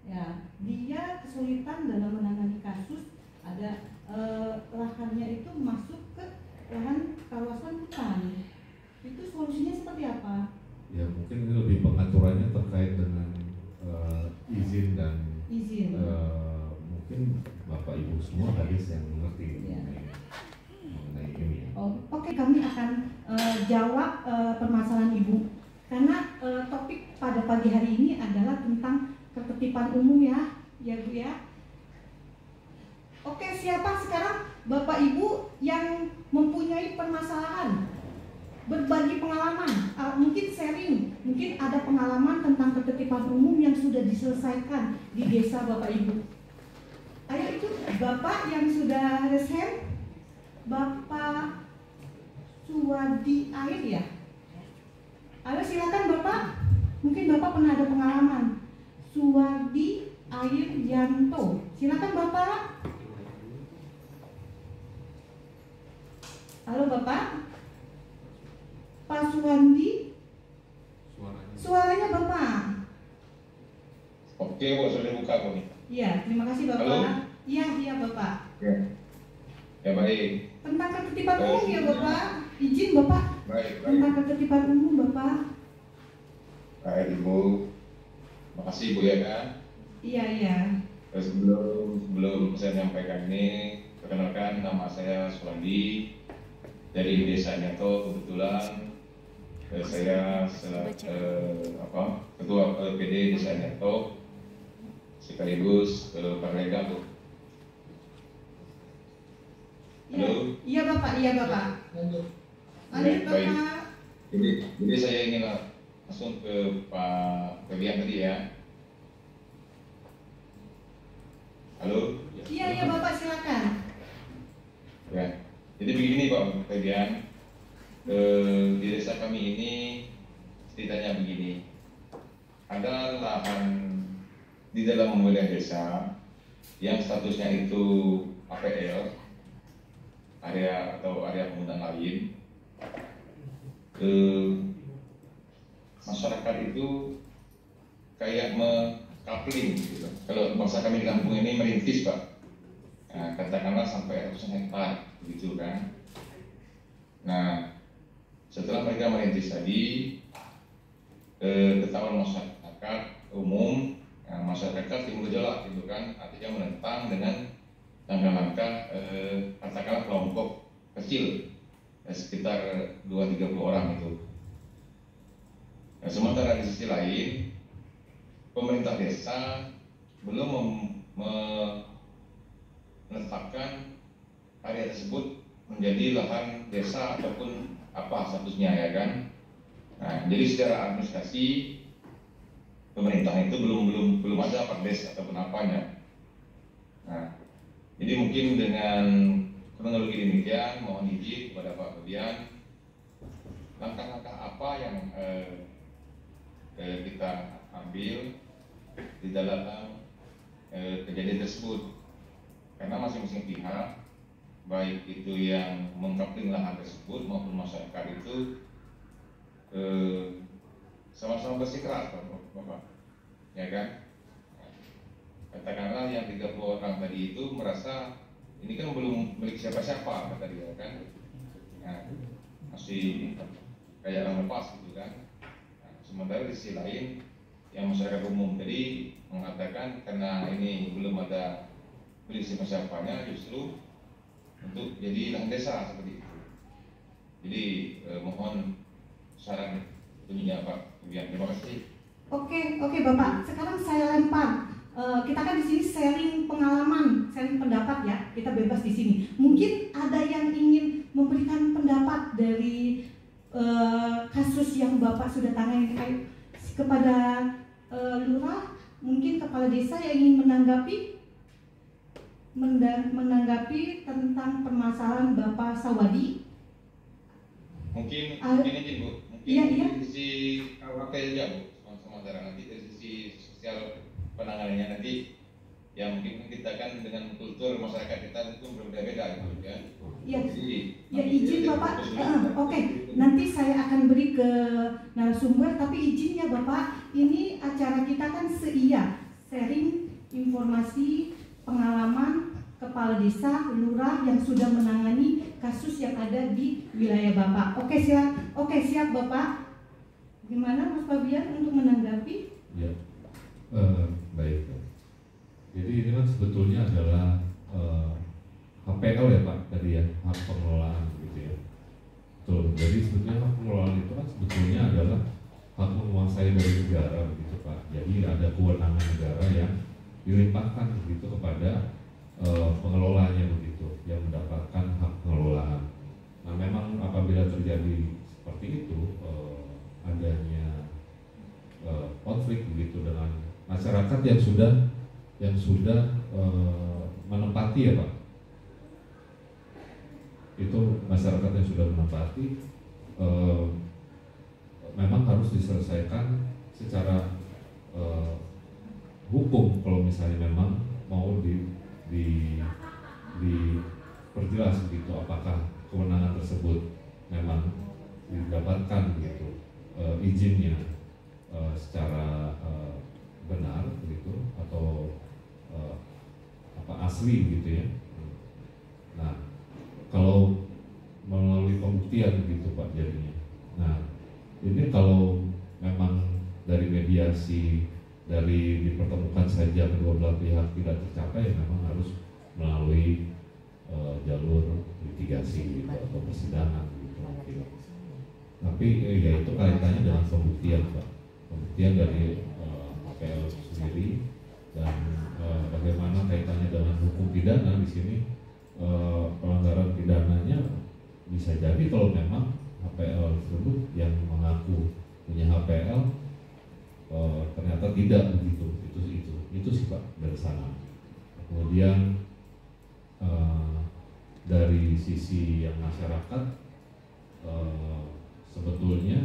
ya. Dia kesulitan dalam menangani kasus. Ada lahannya itu masuk ke lahan kawasan hutan. Itu solusinya seperti apa? Ya mungkin ini lebih pengaturannya terkait dengan izin dan Izin. mungkin Bapak Ibu semua hadis yang mengerti Ya. mengenai ini ya. Oke, kami akan jawab permasalahan Ibu. Karena topik pada pagi hari ini adalah tentang ketertiban umum ya Bu ya. Oke, siapa sekarang Bapak Ibu yang mempunyai permasalahan berbagi pengalaman, mungkin sharing, mungkin ada pengalaman tentang ketertiban umum yang sudah diselesaikan di desa Bapak Ibu. Ayo itu Bapak yang sudah raise hand, Bapak Suwadi Air ya. Ayo silakan Bapak, mungkin Bapak pernah ada pengalaman. Suwadi Air Yanto, silakan Bapak. Halo Bapak. Pak Suwandi, suaranya Bapak. Oke, Bu, sudah buka Bu nih. Iya, terima kasih Bapak. Halo? Iya Bapak. Ya baik. Tentang ketertiban umum ya Bapak. Izin Bapak. Baik. Tentang ketertiban umum Bapak. Baik Ibu. Makasih Bu ya kan. Iya. Sebelum saya menyampaikan ini, perkenalkan nama saya Suwandi dari Desa Nyato. Kebetulan saya ketua LPD Desa Nyato sekaligus Parlega Bu. Halo. Iya Bapak. Lanjut. Lanjut Baik. Bapak. Jadi saya ingin langsung ke Pak Febian tadi ya. Halo. Iya Bapak, silakan. Ya. Jadi begini Pak Febian, di desa kami ini ceritanya begini. Ada lahan di dalam wilayah desa yang statusnya itu APL, area penggunaan lain. Masyarakat itu kayak mengkapling gitu. Kalau bahasa kami di kampung ini merintis Pak. Nah, katakanlah sampai ratusan hektar begitu kan. Nah, setelah mereka merintis tadi, ketahuan masyarakat umum, masyarakat timbul gejolak gitu kan, artinya menentang dengan langkah-langkah katakanlah kelompok kecil sekitar 2-30 orang itu. Nah, sementara di sisi lain, pemerintah desa belum menetapkan area tersebut menjadi lahan desa ataupun apa statusnya ya kan. Nah, jadi secara administrasi pemerintah itu belum ada perdes ataupun apanya. Nah, jadi mungkin dengan kronologi demikian, mohon izin kepada Pak Febian, langkah-langkah apa yang kita ambil di dalam kejadian tersebut, karena masing-masing pihak, baik itu yang mengkapling lahan tersebut maupun masyarakat itu sama-sama bersikeras Bapak, ya kan? Katakanlah yang 30 orang tadi itu merasa ini kan belum milik siapa-siapa kata dia kan, nah, masih kayak orang lepas gitu kan. Nah, sementara di sisi lain yang masyarakat umum tadi mengatakan karena ini belum ada milik siapa-siapanya, justru untuk jadi lahan desa seperti itu. Jadi mohon saran bunyinya Pak. Terima kasih. Oke Bapak. Sekarang saya lempar. Kita kan di sini sharing pengalaman, sharing pendapat ya. Kita bebas di sini. Mungkin ada yang ingin memberikan pendapat dari kasus yang Bapak sudah tangani kepada lurah, mungkin kepala desa yang ingin menanggapi tentang permasalahan Bapak Sawadi. Mungkin izin Bu. Mungkin iya. dari sisi KWP aja Bu, sementara nanti dari sisi sosial penanganannya nanti ya mungkin kita kan dengan kultur masyarakat kita itu berbeda-beda gitu ya. Iya. Jadi, Ya izin Bapak. Oke. Nanti saya akan beri ke narasumber, tapi izin ya Bapak, ini acara kita kan sharing informasi pengalaman kepala desa, lurah yang sudah menangani kasus yang ada di wilayah Bapak. Oke, siap Bapak. Gimana Mas Fabian untuk menanggapi? Ya, baik. Jadi ini kan sebetulnya adalah HPL ya Pak tadi ya, hak pengelolaan gitu ya. Betul. Jadi sebetulnya hak pengelolaan itu kan sebetulnya adalah hak menguasai dari negara begitu Pak. Jadi ada kewenangan negara yang dilimpahkan begitu kepada pengelolanya begitu, yang mendapatkan hak pengelolaan. Nah memang apabila terjadi seperti masyarakat yang sudah menempati ya Pak, itu masyarakat yang sudah menempati memang harus diselesaikan secara hukum kalau misalnya memang mau diperjelas gitu apakah kewenangan tersebut memang didapatkan gitu izinnya secara benar begitu atau asli gitu ya. Nah, kalau melalui pembuktian gitu Pak jadinya. Nah, ini kalau memang dari mediasi, dari dipertemukan saja kedua belah pihak tidak tercapai, ya memang harus melalui jalur litigasi gitu atau persidangan gitu mungkin. Tapi ya itu kaitannya dengan pembuktian Pak, pembuktian dari HPL sendiri dan bagaimana kaitannya dengan hukum pidana di sini. Pelanggaran pidananya bisa jadi kalau memang HPL tersebut yang mengaku punya HPL ternyata tidak begitu. Itu sih Pak dari sana. Kemudian dari sisi yang masyarakat sebetulnya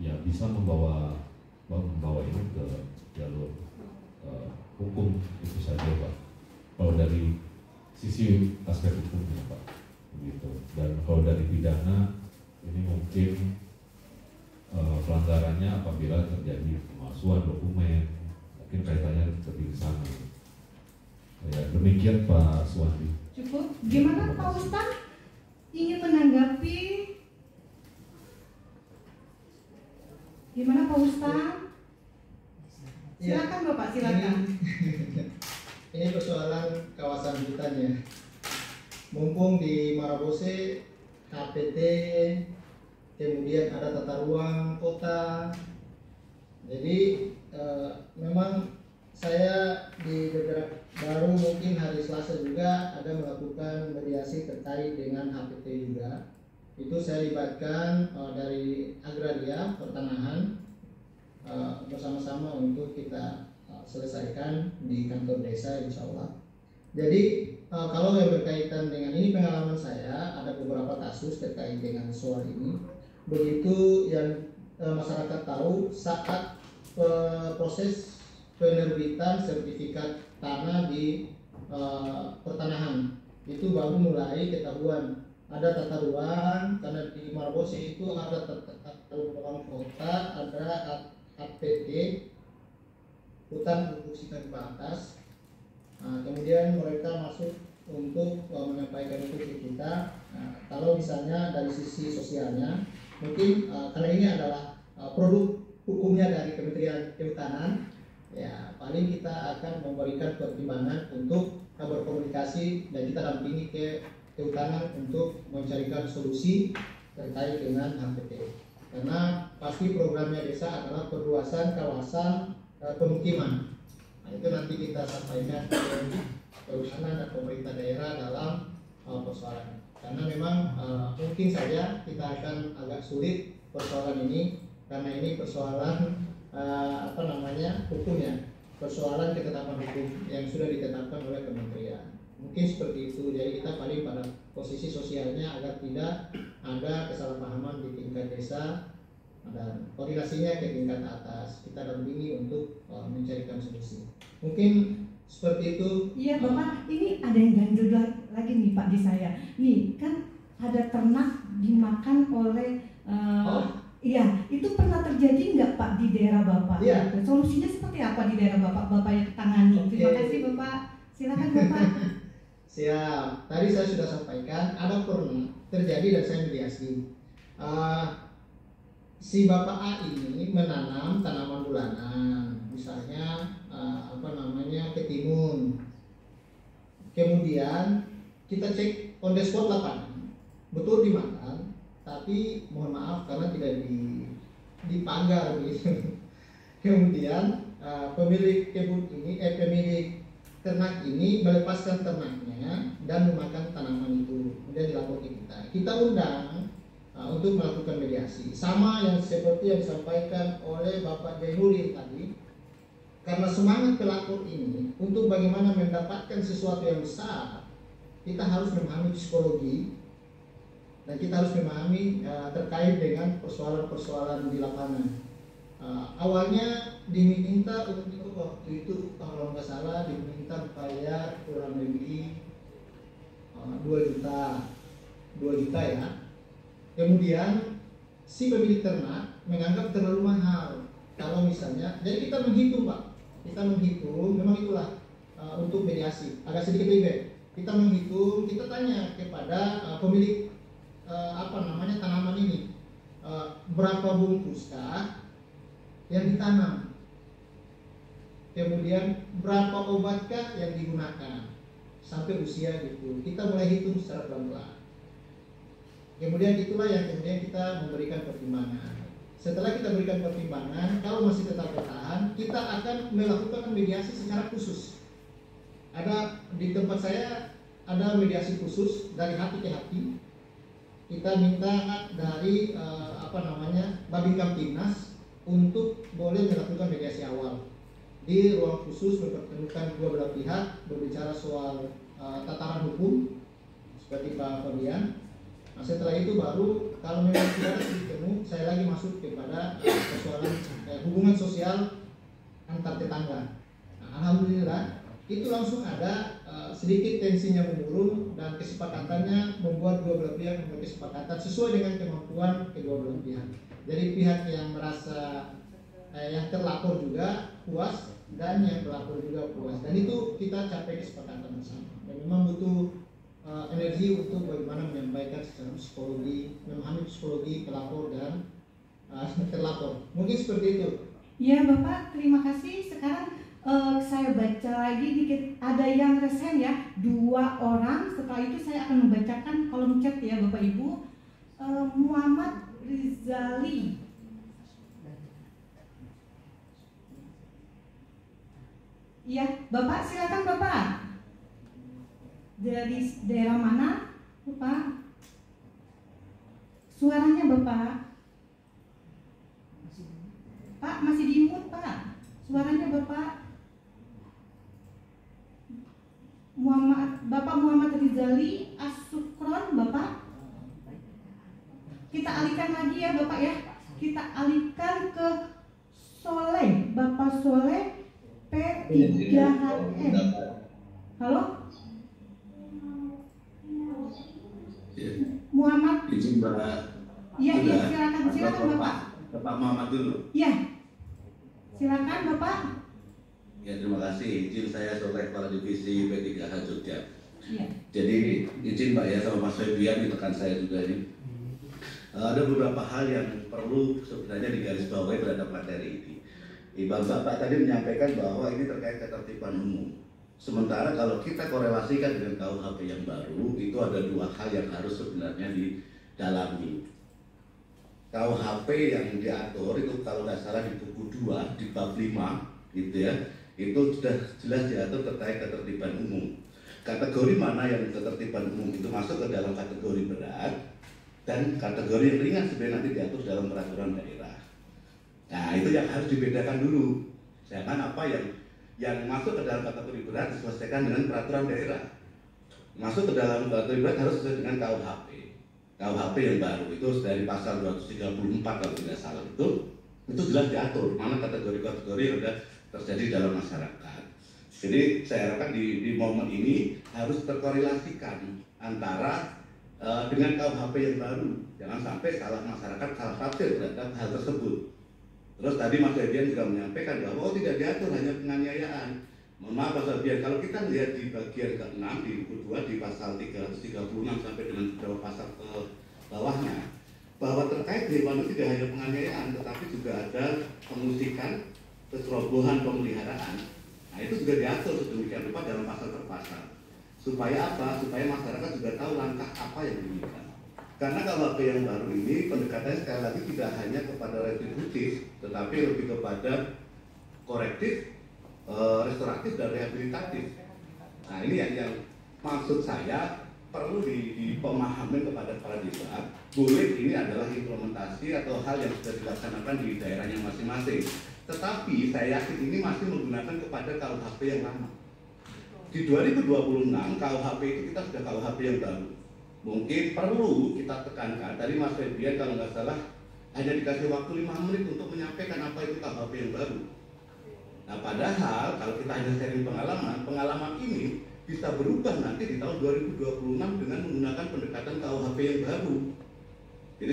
ya bisa membawa ini ke jalur hukum itu saja Pak. Kalau dari sisi aspek hukumnya Pak, begitu. Dan kalau dari pidana ini mungkin pelanggarannya apabila terjadi pemalsuan dokumen, mungkin kaitannya lebih ke sana. Ya, demikian Pak Suwandi. Cukup. Gimana Pak Ustadz? Ingin menanggapi? Gimana Pak Ustadz? Silakan Bapak, silakan. Ini persoalan kawasan hutan ya. Mumpung di Marabose HPT, kemudian ada tata ruang kota. Jadi memang saya di beberapa baru mungkin hari Selasa juga ada melakukan mediasi terkait dengan HPT juga. Itu saya libatkan dari agraria pertanahan bersama-sama untuk kita selesaikan di kantor desa insya Allah. Jadi kalau yang berkaitan dengan ini pengalaman saya ada beberapa kasus terkait dengan soal ini. Begitu yang masyarakat tahu saat proses penerbitan sertifikat tanah di pertanahan itu baru mulai ketahuan ada tata ruang karena di Marabose itu ada tata ruang kota, ada HPT hutan produksi dan batas. Kemudian mereka masuk untuk menyampaikan itu ke kita. Kalau misalnya dari sisi sosialnya, mungkin karena ini adalah produk hukumnya dari Kementerian Kehutanan, ya paling kita akan memberikan pertimbangan untuk berkomunikasi dan kita dampingi ke Kehutanan untuk mencarikan solusi terkait dengan HPT. Karena pasti programnya desa adalah perluasan kawasan pemukiman. Nah, itu nanti kita sampaikan ke Kehutanan dan pemerintah daerah dalam persoalan. Karena memang mungkin saja kita akan agak sulit persoalan ini karena ini persoalan hukum ya, persoalan ketetapan hukum yang sudah ditetapkan oleh kementerian. Mungkin seperti itu. Jadi kita paling pada posisi sosialnya agar tidak ada kesalahpahaman di tingkat desa dan koordinasinya ke tingkat atas. Kita dampingi untuk mencarikan solusi. Mungkin seperti itu. Iya Bapak, ini ada yang ganjil lagi nih Pak di saya. Nih kan ada ternak dimakan oleh iya, itu pernah terjadi nggak Pak di daerah Bapak? Iya. Solusinya seperti apa di daerah Bapak? Bapak yang tangani. Terima kasih Bapak. Silakan Bapak. Siap. Tadi saya sudah sampaikan ada pernah terjadi dan saya mediasi. Si Bapak A ini menanam tanaman bulanan, misalnya ketimun. Kemudian kita cek on the spot lapangan, betul dimakan, tapi mohon maaf karena tidak dipagar gitu. Kemudian pemilik kebun ini, pemilik ternak ini melepaskan ternaknya dan memakan tanaman itu, kemudian dilapor ke kita. Kita undang untuk melakukan mediasi. Sama yang seperti yang disampaikan oleh Bapak Jainuri tadi, karena semangat pelapor ini untuk bagaimana mendapatkan sesuatu yang besar, kita harus memahami psikologi dan kita harus memahami terkait dengan persoalan-persoalan di lapangan. Awalnya diminta untuk waktu itu kalau nggak salah diminta bayar kurang lebih 2 juta ya. Kemudian si pemilik ternak menganggap terlalu mahal. Kalau misalnya, jadi kita menghitung Pak, kita menghitung, memang itulah untuk mediasi agak sedikit ribet. Kita menghitung, kita tanya kepada pemilik tanaman ini, berapa bungkuskah yang ditanam, kemudian berapa obatkah yang digunakan sampai usia gitu. Kita mulai hitung secara pelan-pelan. Kemudian itulah yang kemudian kita memberikan pertimbangan. Setelah kita berikan pertimbangan, kalau masih tetap bertahan, kita akan melakukan mediasi secara khusus. Ada di tempat saya ada mediasi khusus dari hati ke hati. Kita minta dari Babin Kamtibnas untuk boleh melakukan mediasi awal di ruang khusus, mempertemukan dua belah pihak, berbicara soal tataran hukum seperti Pak Fabian. Nah, setelah itu baru kalau memang tidak ada titik temu, saya lagi masuk kepada persoalan hubungan sosial antar tetangga. Nah, alhamdulillah itu langsung ada sedikit tensinya menurun dan kesepakatannya membuat dua belah pihak membuat kesepakatan sesuai dengan kemampuan kedua belah pihak. Jadi pihak yang merasa yang terlapor juga puas dan yang pelapor juga puas, dan itu kita capai kesepakatan bersama. Dan memang butuh energi untuk bagaimana menyampaikan secara psikologi, memahami psikologi pelapor dan terlapor. Mungkin seperti itu. Ya Bapak, terima kasih. Sekarang saya baca lagi dikit, ada yang resen ya, 2 orang. Setelah itu saya akan membacakan kolom chat ya Bapak Ibu. Muhammad Rizali. Ya Bapak, silakan Bapak. Dari daerah mana Bapak? Suaranya Bapak. Pak, masih di-mute Pak. Suaranya Bapak. Bapak Muhammad Rizali Asukron Bapak. Kita alihkan lagi ya Bapak ya. Kita alihkan ke Soleh, Bapak Soleh P3HN. Halo? Muhammad. Izin Mbak. Iya, silakan Bapak. Bapak Muhammad dulu. Iya. Silakan Bapak. Ya, terima kasih. Izin saya Soleh, Kepala Divisi P3H Jogja. Iya. Jadi izin Pak ya sama Mas Febian, rekan saya juga ini. Ada beberapa hal yang perlu sebenarnya digarisbawahi terhadap materi ini. Bapak tadi menyampaikan bahwa ini terkait ketertiban umum. Sementara kalau kita korelasikan dengan KUHP yang baru, itu ada 2 hal yang harus sebenarnya didalami. KUHP yang diatur itu kalau nggak salah di buku 2 di bab 5 gitu ya, itu sudah jelas diatur terkait ketertiban umum. Kategori mana yang ketertiban umum itu masuk ke dalam kategori berat, dan kategori yang ringan sebenarnya nanti diatur dalam peraturan daerah. Nah itu yang harus dibedakan dulu. Sedangkan apa yang masuk ke dalam kategori berat diselesaikan dengan peraturan daerah. Masuk ke dalam kategori berat harus sesuai dengan KUHP. KUHP yang baru itu dari pasal 234 kalau tidak salah itu jelas diatur mana kategori-kategori yang sudah terjadi dalam masyarakat. Jadi saya harapkan di momen ini harus terkorelasikan antara dengan KUHP yang baru. Jangan sampai salah masyarakat salah tafsir terhadap hal tersebut. Terus tadi Mas Febian juga menyampaikan bahwa tidak diatur hanya penganiayaan. Mohon maaf Mas Febian, kalau kita lihat di bagian ke-6 di buku 2 di pasal 336 sampai dengan beberapa pasal ke bawahnya, bahwa terkait hewan itu tidak hanya penganiayaan tetapi juga ada pengusikan, kecerobohan pemeliharaan. Nah itu juga diatur sedemikian rupa dalam pasal per pasal. Supaya apa? Supaya masyarakat juga tahu langkah apa yang diinginkan. Karena KUHP yang baru ini pendekatannya sekali lagi tidak hanya kepada retributif, tetapi lebih kepada korektif, restoratif dan rehabilitatif. Nah ini yang maksud saya perlu dipemahamin kepada kepala desa, boleh ini adalah implementasi atau hal yang sudah dilaksanakan di daerahnya masing-masing. Tetapi saya yakin ini masih menggunakan kepada KUHP yang lama. Di 2026 KUHP itu kita sudah KUHP yang baru. Mungkin perlu kita tekankan, tadi Mas Febrian kalau nggak salah hanya dikasih waktu 5 menit untuk menyampaikan apa itu KUHP yang baru. Nah padahal kalau kita hanya sharing pengalaman ini bisa berubah nanti di tahun 2026 dengan menggunakan pendekatan KUHP yang baru. Jadi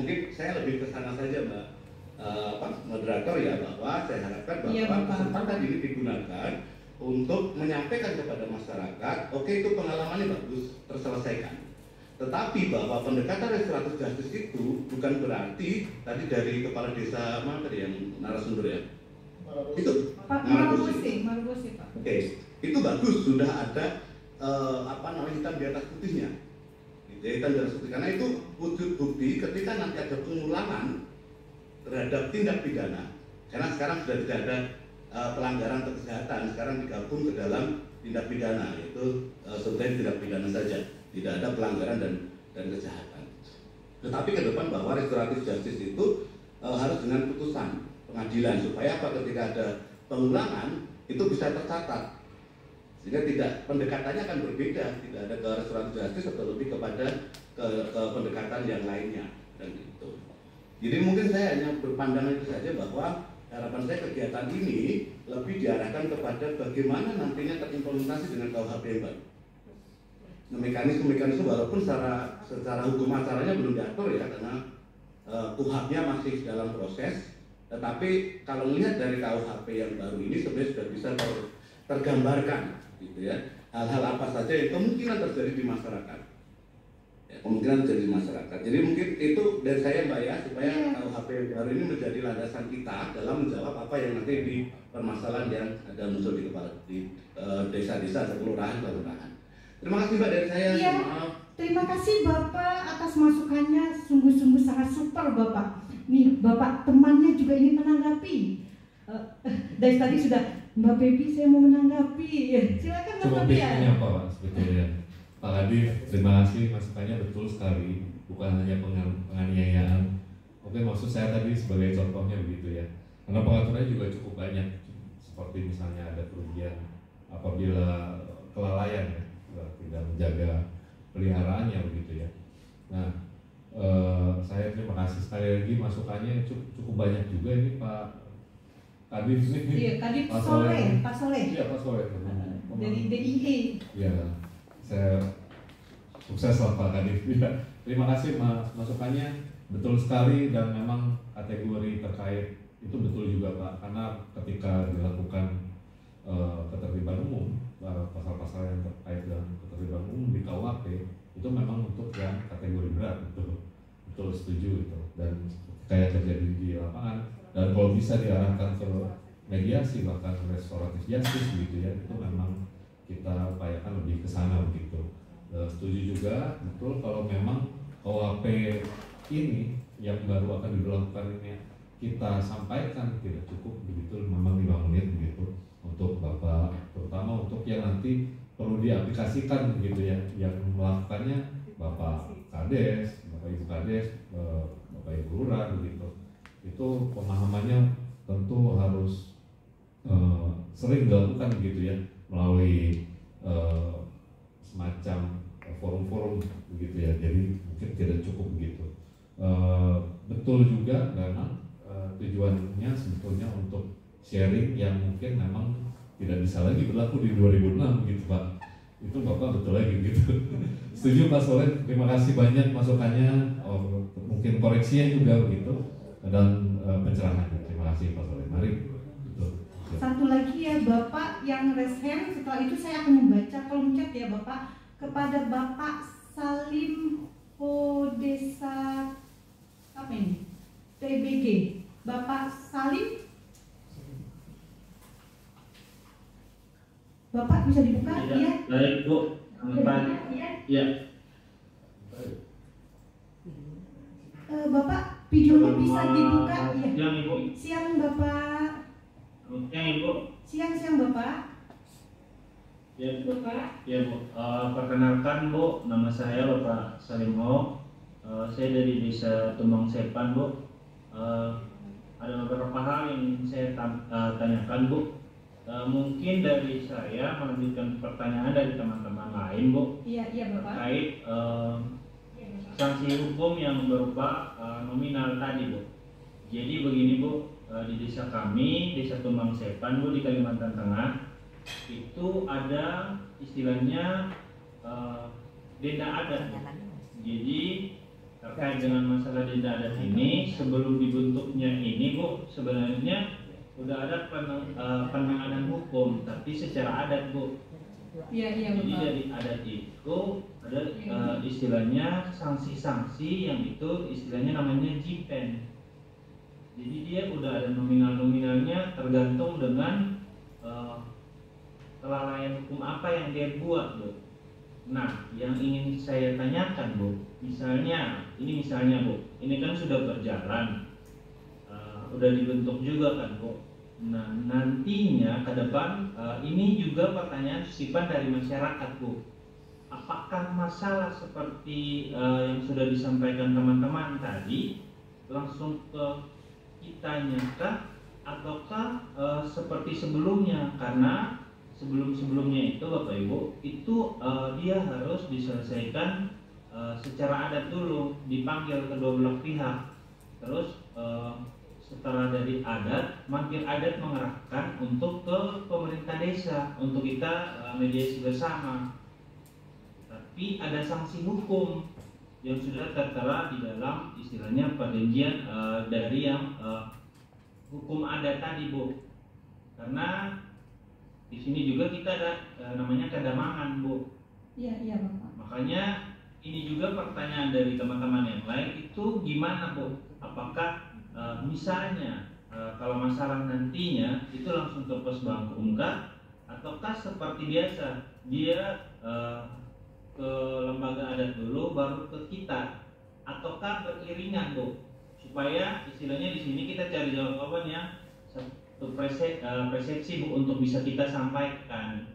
mungkin saya lebih ke sana saja Mbak moderator ya, bahwa saya harapkan bahwa kesempatan ini digunakan untuk menyampaikan kepada masyarakat, oke itu pengalamannya bagus, terselesaikan. Tetapi bahwa pendekatan restoratif justice itu bukan berarti tadi dari kepala desa mana tadi yang narasumber ya? Itu Marubosi Pak. Oke, itu bagus sudah ada hitam di atas putihnya. Hitam di atas putih karena itu wujud bukti ketika nanti ada pengulangan terhadap tindak pidana. Karena sekarang sudah tidak ada pelanggaran kesehatan, sekarang digabung ke dalam tindak pidana, yaitu sebetulnya tindak pidana saja, tidak ada pelanggaran dan kejahatan. Tetapi ke depan bahwa restoratif justice itu harus dengan putusan pengadilan supaya apa ketika ada pengulangan itu bisa tercatat, sehingga tidak pendekatannya akan berbeda, tidak ada ke restoratif justice atau lebih kepada ke pendekatan yang lainnya dan itu. Jadi mungkin saya hanya berpandangan itu saja bahwa harapan saya kegiatan ini lebih diarahkan kepada bagaimana nantinya terimplementasi dengan KUHP yang baru. Nah, mekanisme walaupun secara hukum acaranya belum diatur ya karena KUHP-nya masih dalam proses, tetapi kalau melihat dari KUHP yang baru ini sebenarnya sudah bisa tergambarkan gitu ya, hal-hal apa saja yang kemungkinan terjadi di masyarakat. Kemungkinan terjadi di masyarakat. Jadi mungkin itu dari saya Mbak ya, supaya KUHP baru ini menjadi landasan kita dalam menjawab apa yang nanti di permasalahan yang ada muncul di desa-desa atau kelurahan. Terima kasih Mbak dari saya. Iya, terima kasih Bapak atas masukannya, sungguh-sungguh sangat super Bapak. Nih Bapak temannya juga ingin menanggapi. Dari tadi sudah Mbak Baby saya mau menanggapi. Silakan Mbak Baby ya. Cuma apa Pak sebetulnya? Pak Kadif, terima kasih masukannya betul sekali, bukan hanya penganiayaan. Oke, maksud saya tadi sebagai contohnya begitu ya. Karena pengaturannya juga cukup banyak, seperti misalnya ada kerugian apabila kelalaian ya, tidak menjaga peliharaannya begitu ya. Nah, saya terima kasih sekali lagi masukannya cukup banyak juga ini Pak Kadif ini. Iya, Kadif Pak Soleh. Iya, Pak Soleh. Dari DIE. Iya. Saya sukses lah Pak Kadif. Ya, terima kasih masukannya betul sekali dan memang kategori terkait itu betul juga Pak, karena ketika dilakukan ketertiban umum, pasal-pasal yang terkait dengan ketertiban umum di KUHP itu memang untuk yang kategori berat, betul setuju itu, dan kayak terjadi di lapangan dan kalau bisa diarahkan ke mediasi bahkan restoratif justice gitu ya, itu memang kita upayakan lebih ke sana begitu. Setuju juga betul kalau memang KUHP ini yang baru akan diberlakukan ini kita sampaikan tidak cukup begitu, memang 5 menit begitu untuk Bapak, terutama untuk yang nanti perlu diaplikasikan begitu ya, yang melakukannya Bapak Kades, Bapak Ibu Kades, Bapak Ibu Lurah begitu. Itu pemahamannya tentu harus sering dilakukan begitu ya, melalui semacam forum-forum begitu ya, jadi mungkin tidak cukup begitu. Betul juga memang tujuannya sebetulnya untuk sharing yang mungkin memang tidak bisa lagi berlaku di 2006 gitu Pak. Itu Bapak betul lagi gitu. Setuju Pak Soleh, terima kasih banyak masukannya, mungkin koreksinya juga begitu dan pencerahannya. Terima kasih Pak Soleh. Mari. Satu lagi ya Bapak yang raise hand, setelah itu saya akan membaca kolom chat ya Bapak, kepada Bapak Salim Podesa apa ini? TBG. Bapak Salim, Bapak bisa dibuka? Iya. Baik Bu. Iya. Bapak videonya bisa dibuka? Iya. Siang Ibu. Siang, Bapak. Siang Ibu. Siang Bapak. Ya, Bapak. ya Bu. Perkenalkan Bu, nama saya Bapak Salimo. Saya dari Desa Tumbang Sepan Bu. Ada beberapa hal yang ingin saya tanyakan Bu. Mungkin dari saya melanjutkan pertanyaan dari teman-teman lain Bu. Iya Bapak. Terkait sanksi hukum yang berupa nominal tadi Bu. Jadi begini Bu, di desa kami, Desa Tumbang Sepan Bu, di Kalimantan Tengah, itu ada istilahnya denda adat. Jadi terkait dengan masalah denda adat ini, sebelum dibentuknya ini Bu, sebenarnya udah ada penanganan hukum, tapi secara adat Bu. Iya Jadi Bapak. dari adat itu ada istilahnya sanksi-sanksi yang itu istilahnya namanya jipen. Jadi dia udah ada nominalnya tergantung dengan kelalaian hukum apa yang dia buat Bu. Nah, yang ingin saya tanyakan Bu, misalnya Bu, ini kan sudah berjalan, udah dibentuk juga kan Bu. Nah, nantinya ke depan ini juga pertanyaan sisipan dari masyarakat Bu. Apakah masalah seperti yang sudah disampaikan teman-teman tadi langsung ke kitanya kah, ataukah seperti sebelumnya? Karena sebelumnya itu Bapak Ibu itu dia harus diselesaikan secara adat dulu, dipanggil kedua belah pihak. Terus setelah dari adat, makin adat mengerahkan untuk ke pemerintah desa untuk kita mediasi bersama. Tapi ada sanksi hukum yang sudah tertera di dalam istilahnya perjanjian dari yang hukum adat tadi Bu. Karena di sini juga kita ada namanya kedamangan Bu. Iya Bapak. Makanya ini juga pertanyaan dari teman-teman yang lain itu gimana Bu? Apakah misalnya kalau masalah nantinya itu langsung ke pos bangkum kah? Ataukah seperti biasa dia ke lembaga adat dulu baru ke kita? Ataukah beriringan Bu? Supaya istilahnya di sini kita cari jawabannya persepsi Bu untuk bisa kita sampaikan.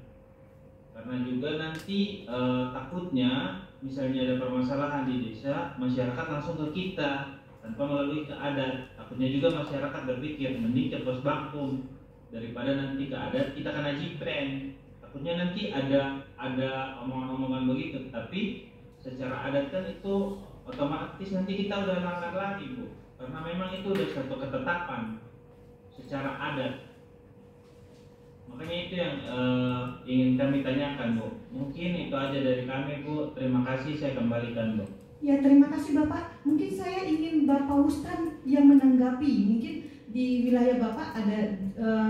Karena juga nanti takutnya misalnya ada permasalahan di desa, masyarakat langsung ke kita tanpa melalui ke adat. Takutnya juga masyarakat berpikir mending ke pos bangkum daripada nanti ke adat kita kena jipren. Takutnya nanti ada omongan-omongan begitu. Tapi secara adat kan itu otomatis nanti kita udah langgar lagi Bu. Karena memang itu udah satu ketetapan secara adat. Makanya itu yang ingin kami tanyakan Bu. Mungkin itu aja dari kami Bu. Terima kasih, saya kembalikan Bu. Ya terima kasih Bapak. Mungkin saya ingin Bapak Ustadz yang menanggapi. Mungkin di wilayah Bapak ada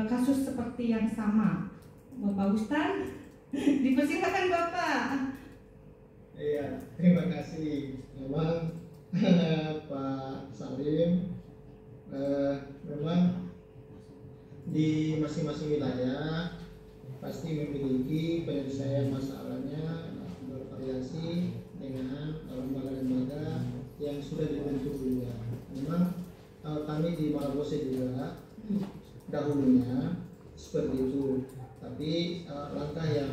kasus seperti yang sama. Bapak Ustadz, dipersilakan Bapak. Iya, terima kasih. Memang Pak Salim, memang di masing-masing wilayah pasti memiliki penyelesaian masalahnya bervariasi dengan lembaga-lembaga yang sudah dibentuk juga. Memang kami di Malabose juga dahulunya seperti itu. Tapi langkah yang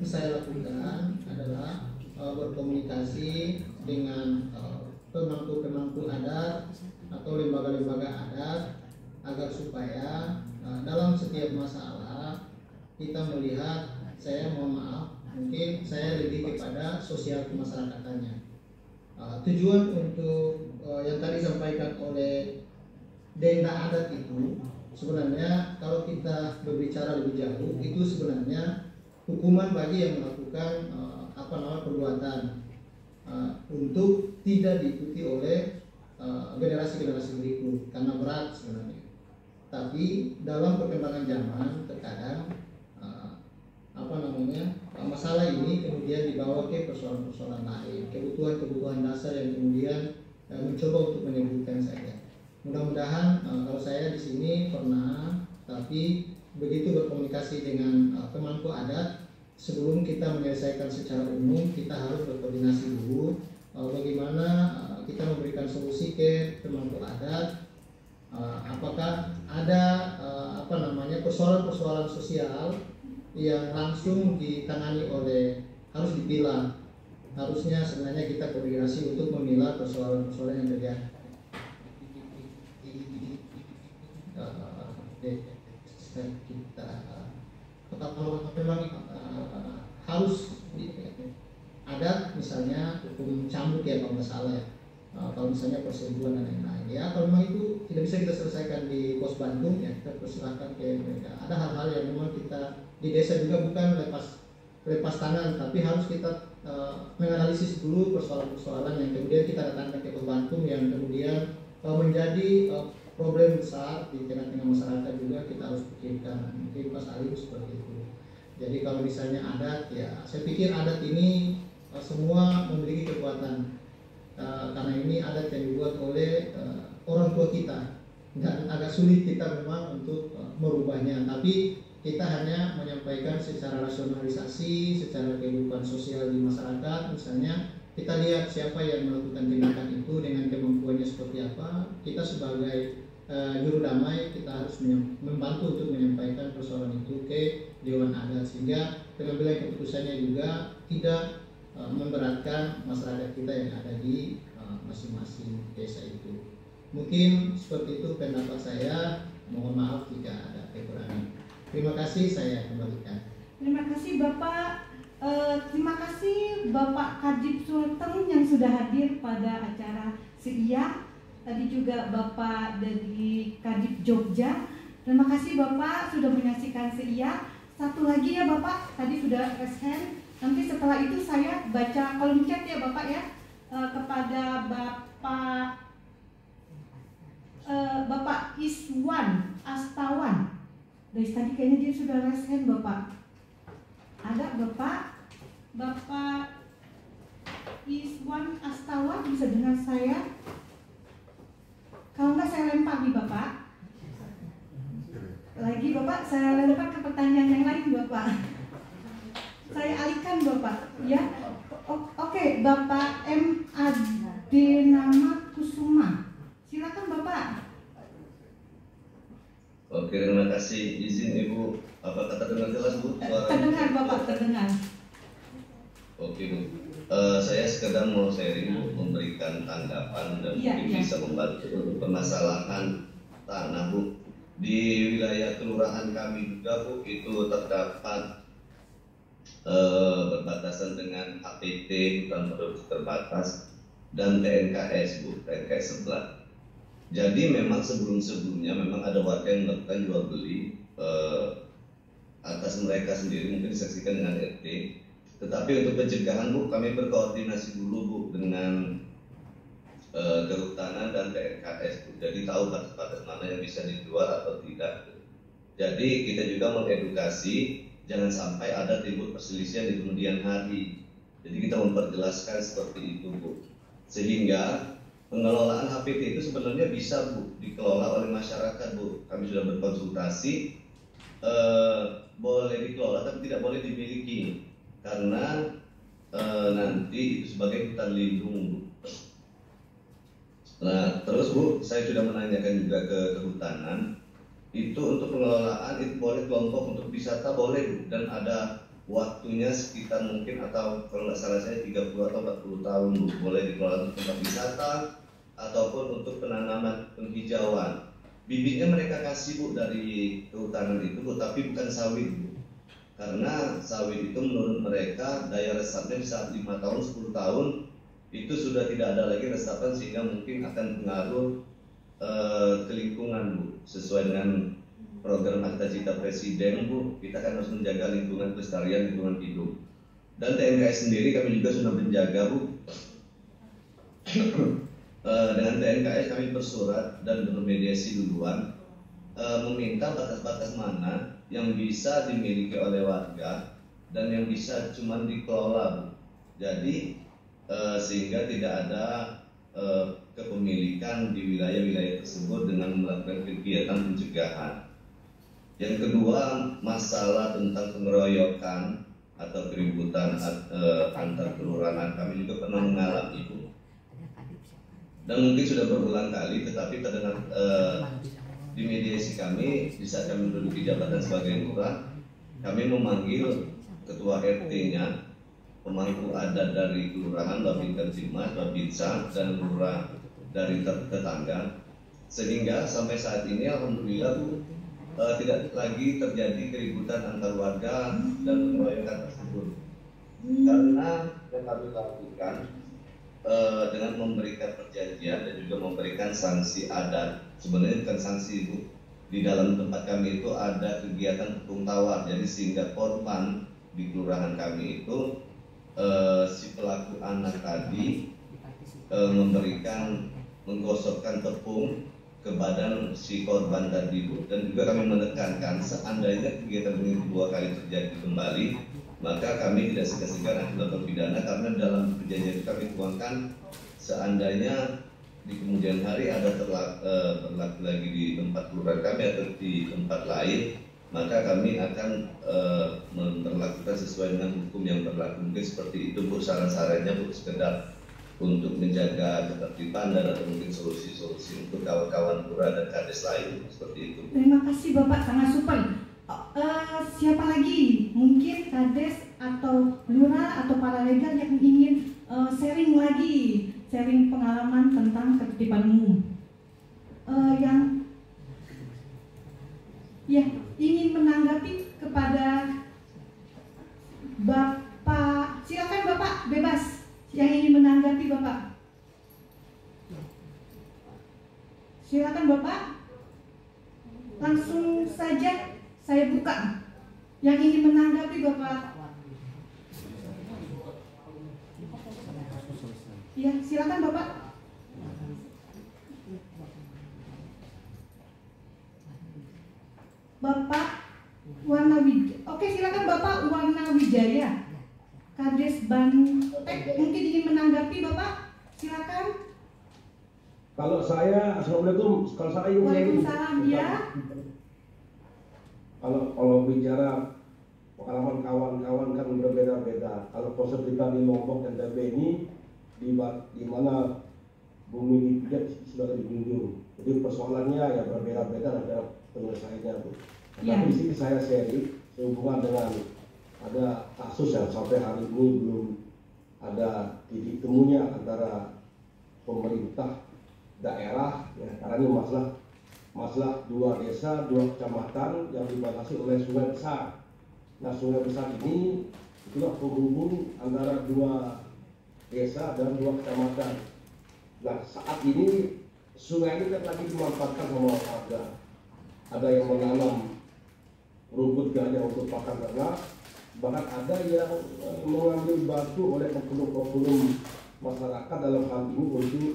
saya lakukan adalah berkomunikasi dengan pemangku-pemangku adat atau lembaga-lembaga adat agar supaya dalam setiap masalah kita melihat, saya mohon maaf, mungkin saya lebih kepada sosial kemasyarakatan. Tujuan untuk yang tadi disampaikan oleh denda adat itu sebenarnya kalau kita berbicara lebih jauh itu sebenarnya hukuman bagi yang melakukan perbuatan untuk tidak diikuti oleh generasi-generasi berikut karena berat sebenarnya. Tapi dalam perkembangan zaman terkadang masalah ini kemudian dibawa ke persoalan-persoalan lain, kebutuhan-kebutuhan dasar yang kemudian mencoba untuk menyebutkan saja. Mudah-mudahan kalau saya di sini pernah, tapi begitu berkomunikasi dengan pemangku adat, sebelum kita menyelesaikan secara umum kita harus berkoordinasi dulu bagaimana kita memberikan solusi ke pemangku adat. Apakah ada persoalan-persoalan sosial yang langsung ditangani oleh harus dipilah. Harusnya sebenarnya kita koordinasi untuk memilah persoalan-persoalan yang terjadi. Kita kalau memang harus ada misalnya hukum cambuk ya kalau nggak salah ya. Kalau misalnya persetujuan dan lain-lain ya, kalau memang itu tidak bisa kita selesaikan di pos Bandung ya, kita persilahkan ke mereka. Ada hal-hal yang memang kita di desa juga bukan lepas tangan, tapi harus kita menganalisis dulu persoalan-persoalan yang kemudian kita datangkan ke pos Bandung yang kemudian menjadi problem besar di tengah-tengah masyarakat juga kita harus pikirkan. Mungkin Mas Alim seperti itu. Jadi kalau misalnya adat ya, saya pikir adat ini semua memiliki kekuatan. Karena ini adat yang dibuat oleh orang tua kita dan agak sulit kita memang untuk merubahnya, tapi kita hanya menyampaikan secara rasionalisasi, secara kehidupan sosial di masyarakat. Misalnya kita lihat siapa yang melakukan tindakan itu dengan kemampuannya seperti apa. Kita sebagai juru damai kita harus membantu untuk menyampaikan persoalan itu ke Dewan Adat sehingga pengambilan keputusannya juga tidak memberatkan masyarakat kita yang ada di masing-masing desa itu. Mungkin seperti itu pendapat saya. Mohon maaf jika ada kekurangan. Terima kasih, saya kembalikan. Terima kasih Bapak. Terima kasih Bapak Kadip Sultan yang sudah hadir pada acara SIIA. Tadi juga Bapak dari Kadip Jogja. Terima kasih Bapak sudah menyaksikan SIIA. Satu lagi ya Bapak, tadi sudah raise hand. Nanti setelah itu saya baca kolom chat ya Bapak ya, kepada Bapak Iswan Astawan. Dari tadi kayaknya dia sudah raise hand Bapak. Ada Bapak Iswan Astawan, bisa dengar saya? Kalau enggak saya lempar nih Bapak. Lagi Bapak, saya lempar ke pertanyaan yang lain Bapak. Saya alihkan Bapak, ya. Oke, Bapak M. Adenama Kusuma. Silakan Bapak. Oke, terima kasih. Izin Ibu, apa kata dengar jelas Bu? Terdengar Bapak, terdengar. Oke Bu, saya sekedar mau sharing Bu, memberikan tanggapan dan mungkin bisa membantu untuk permasalahan tanah Bu. Di wilayah kelurahan kami juga Bu, itu terdapat berbatasan dengan APT hutan produksi terbatas dan TNKS Bu, TNKS sebelah. Jadi memang sebelumnya memang ada warga yang melakukan jual beli atas mereka sendiri, mungkin disaksikan dengan RT. Tetapi untuk pencegahan Bu, kami berkoordinasi dulu Bu dengan kehutanan dan TNKS Bu. Jadi tahu batas-batas mana yang bisa dijual atau tidak. Jadi kita juga mengedukasi jangan sampai ada timbul perselisihan di kemudian hari. Jadi kita memperjelaskan seperti itu Bu. Sehingga pengelolaan HPT itu sebenarnya bisa Bu dikelola oleh masyarakat Bu. Kami sudah berkonsultasi, boleh dikelola tapi tidak boleh dimiliki karena nanti itu sebagai hutan lindung Bu. Nah terus Bu, saya sudah menanyakan juga ke kehutanan. Itu untuk pengelolaan itu boleh kelompok untuk wisata boleh Bu, dan ada waktunya sekitar mungkin atau kalau nggak salah saya 30 atau 40 tahun Bu, boleh dikelola untuk tempat wisata ataupun untuk penanaman penghijauan. Bibitnya mereka kasih Bu dari kehutanan itu Bu, tapi bukan sawit Bu. Karena sawit itu menurut mereka daya resapnya bisa 5 tahun, 10 tahun itu sudah tidak ada lagi resapan sehingga mungkin akan pengaruh ke lingkungan Bu. Sesuai dengan program Akta Cita Presiden Bu, kita kan harus menjaga lingkungan, pelestarian lingkungan hidup. Dan TNKS sendiri kami juga sudah menjaga Bu. Dengan TNKS kami bersurat dan bermediasi duluan meminta batas-batas mana yang bisa dimiliki oleh warga dan yang bisa cuma dikelola Bu. Jadi sehingga tidak ada kepemilikan di wilayah-wilayah tersebut dengan melakukan kegiatan pencegahan. Yang kedua, masalah tentang pengeroyokan atau keributan antar kelurahan kami juga pernah mengalami Bu. Dan mungkin sudah berulang kali, tetapi terdengar di mediasi kami di saat kami menduduki jabatan sebagai lurah, kami memanggil ketua RT-nya, pemangku adat dari kelurahan, Babinkan Cimas, Babinsa, dan lurah dari tetangga, sehingga sampai saat ini alhamdulillah Bu, tidak lagi terjadi keributan antar warga dan pengeroyokan tersebut. Karena yang kami lakukan dengan memberikan perjanjian dan juga memberikan sanksi adat, sebenarnya bukan sanksi Bu, di dalam tempat kami itu ada kegiatan tukung tawar, jadi sehingga korban di kelurahan kami itu si pelaku anak tadi menggosokkan tepung ke badan si korban tadi Bu. Dan juga kami menekankan seandainya kegiatan ini 2 kali terjadi kembali, maka kami tidak segan-segan melakukan pidana, karena dalam perjanjian itu kami tuangkan seandainya di kemudian hari ada berlaku lagi di tempat kelurahan kami atau di tempat lain, maka kami akan memperlakukan sesuai dengan hukum yang berlaku. Mungkin seperti itu Bu, saran-sarannya Bu, sekedar untuk menjaga ketertiban dan atau mungkin solusi-solusi untuk kawan-kawan lurah dan kades lain, seperti itu. Terima kasih Bapak, sangat super. Siapa lagi? Mungkin kades atau lurah atau para legal yang ingin sharing pengalaman tentang ketertiban umum. Yang ingin menanggapi kepada Bapak, silakan Bapak, bebas. Yang ingin menanggapi Bapak, silakan Bapak. Langsung saja saya buka. Yang ingin menanggapi Bapak, ya silakan Bapak. Bapak Warna Wijaya. Oke, silakan Bapak Warna Wijaya, Kades Bantek, mungkin ingin menanggapi Bapak, silakan. Kalau saya, assalamualaikum. Kalau saya ingin Waalaikumsalam ya. Kalau bicara pengalaman kawan-kawan kan berbeda-beda. Kalau proses kita di Lombok dan NTB ini di mana bumi dipijak sudah dijunjung. Jadi persoalannya ya berbeda-beda antara penyelesaiannya Bu. Tapi di sini saya sharing sehubungan dengan ada kasus yang sampai hari ini belum ada titik temunya antara pemerintah daerah, ya, karena ini masalah 2 desa, 2 kecamatan yang dibatasi oleh sungai besar. Nah, sungai besar ini itulah penghubung antara 2 desa dan 2 kecamatan. Nah, saat ini sungai ini kan lagi dimanfaatkan sama warga. Ada yang menanam rumput gajah untuk pakan ternak, bahkan ada yang mengambil batu oleh oknum-oknum masyarakat dalam hal ini untuk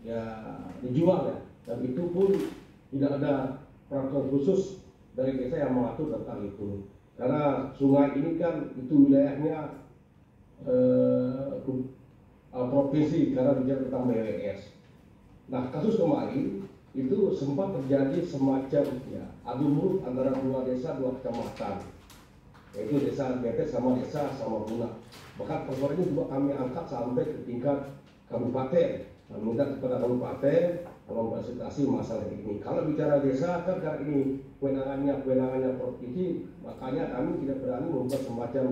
ya dijual ya, dan itu pun tidak ada peraturan khusus dari desa yang mengatur tentang itu, karena sungai ini kan itu wilayahnya provinsi karena bicara tentang BWS. Nah, kasus kemarin itu sempat terjadi semacam ya adu mulut antara 2 desa 2 kecamatan, yaitu desa Betet sama desa Samaguna. Bahkan persoalan ini juga kami angkat sampai ke tingkat kabupaten, meminta kepada kabupaten memfasilitasi masalah ini. Kalau bicara desa kan karena ini kewenangannya provinsi, makanya kami tidak berani membuat semacam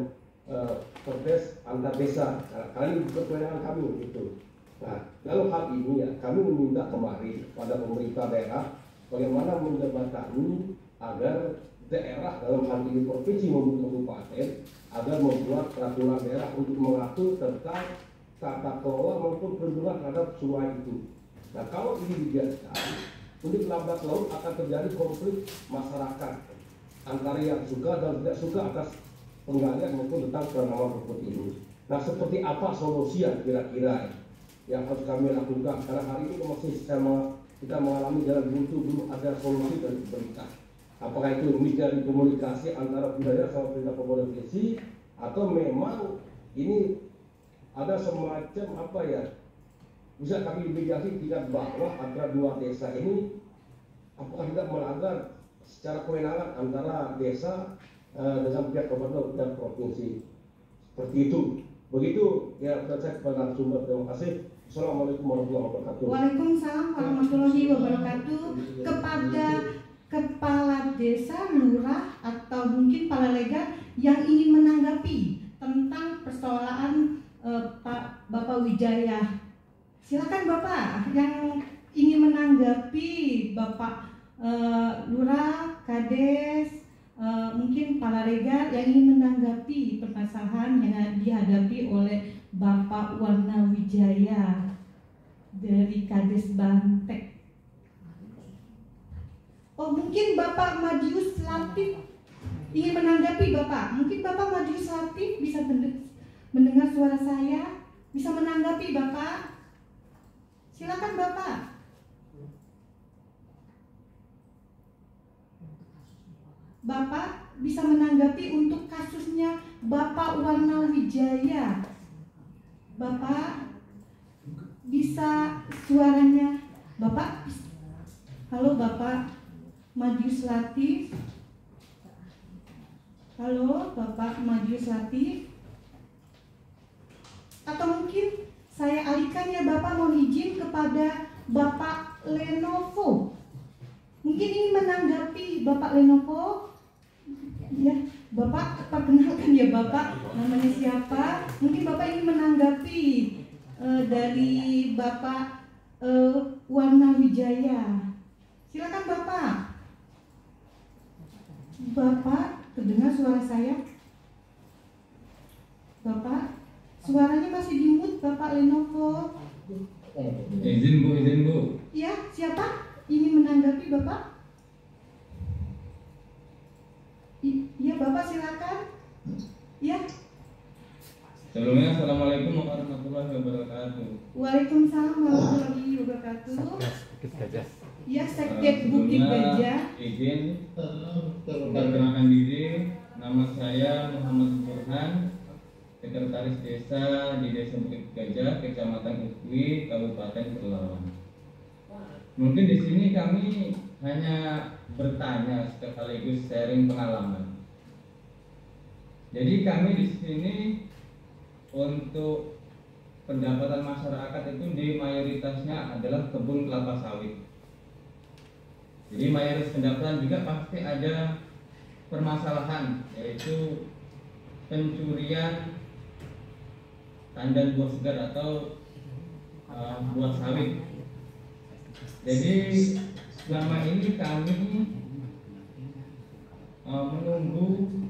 perdes antar desa, karena ini bukan kewenangan kami gitu. Nah, dalam hal ini ya kami meminta kemarin pada pemerintah daerah bagaimana menjembatani agar daerah dalam hal ini provinsi maupun kabupaten agar membuat peraturan daerah untuk mengatur tentang tata kelola maupun perlindungan terhadap sungai itu. Nah, kalau ini dibiarkan, untuk lambat laun akan terjadi konflik masyarakat antara yang suka dan tidak suka atas penggalian maupun tentang penanaman rumput ini. Nah, seperti apa solusi yang kira-kira yang harus kami lakukan? Karena hari ini masih kita mengalami jalan buntu, belum ada solusi dari pemerintah. Apakah itu dari komunikasi antara budaya sama pemerintah provinsi, atau memang ini ada semacam apa ya, bisa kami mediasi tingkat bawah antara 2 desa ini, apakah tidak melanggar secara kewenangan antara desa dengan pihak kabupaten dan provinsi, seperti itu. Begitu ya, saya kepada sumber. Terima kasih. Assalamualaikum warahmatullahi wabarakatuh. Waalaikumsalam warahmatullahi wabarakatuh. Kepada kepala desa, lurah, atau mungkin kepala lega yang ingin menanggapi tentang persoalan Pak Bapak Wijaya. Silakan Bapak yang ingin menanggapi Bapak lurah, kades, mungkin kepala lega yang ingin menanggapi permasalahan yang dihadapi oleh Bapak Warna Wijaya dari Kades Bantek. Oh, mungkin Bapak Madius Latif ingin menanggapi Bapak. Mungkin Bapak Madius Latif bisa mendengar suara saya, bisa menanggapi Bapak. Silakan Bapak. Bapak bisa menanggapi untuk kasusnya Bapak Warna Wijaya. Bapak bisa suaranya. Bapak, halo Bapak Madius Latif. Halo Bapak Madius Latif. Atau mungkin saya alihkan ya Bapak, mohon izin kepada Bapak Lenovo. Mungkin ini menanggapi Bapak Lenovo. Ya, Bapak perkenalkan ya Bapak, namanya siapa? Mungkin Bapak ingin menanggapi dari Bapak Warna Wijaya. Silakan Bapak. Bapak, terdengar suara saya? Bapak, suaranya masih di mute Bapak Lenovo. Izin Bu. Ya, siapa? Ingin menanggapi Bapak? Iya Bapak, silakan. Ya. Sebelumnya Assalamualaikum warahmatullahi wabarakatuh. Waalaikumsalam warahmatullahi wabarakatuh. Ya, Sekdes Bukit Gajah. Izin perkenalkan diri, nama saya Muhammad Burhan, Sekretaris Desa di Desa Bukit Gajah, Kecamatan Ukui, Kabupaten Pelalawan. Mungkin di sini kami hanya bertanya sekaligus sharing pengalaman. Jadi kami di sini untuk pendapatan masyarakat itu di mayoritasnya adalah kebun kelapa sawit. Jadi mayoritas pendapatan juga pasti ada permasalahan, yaitu pencurian tandan buah segar atau buah sawit. Jadi selama ini kami menunggu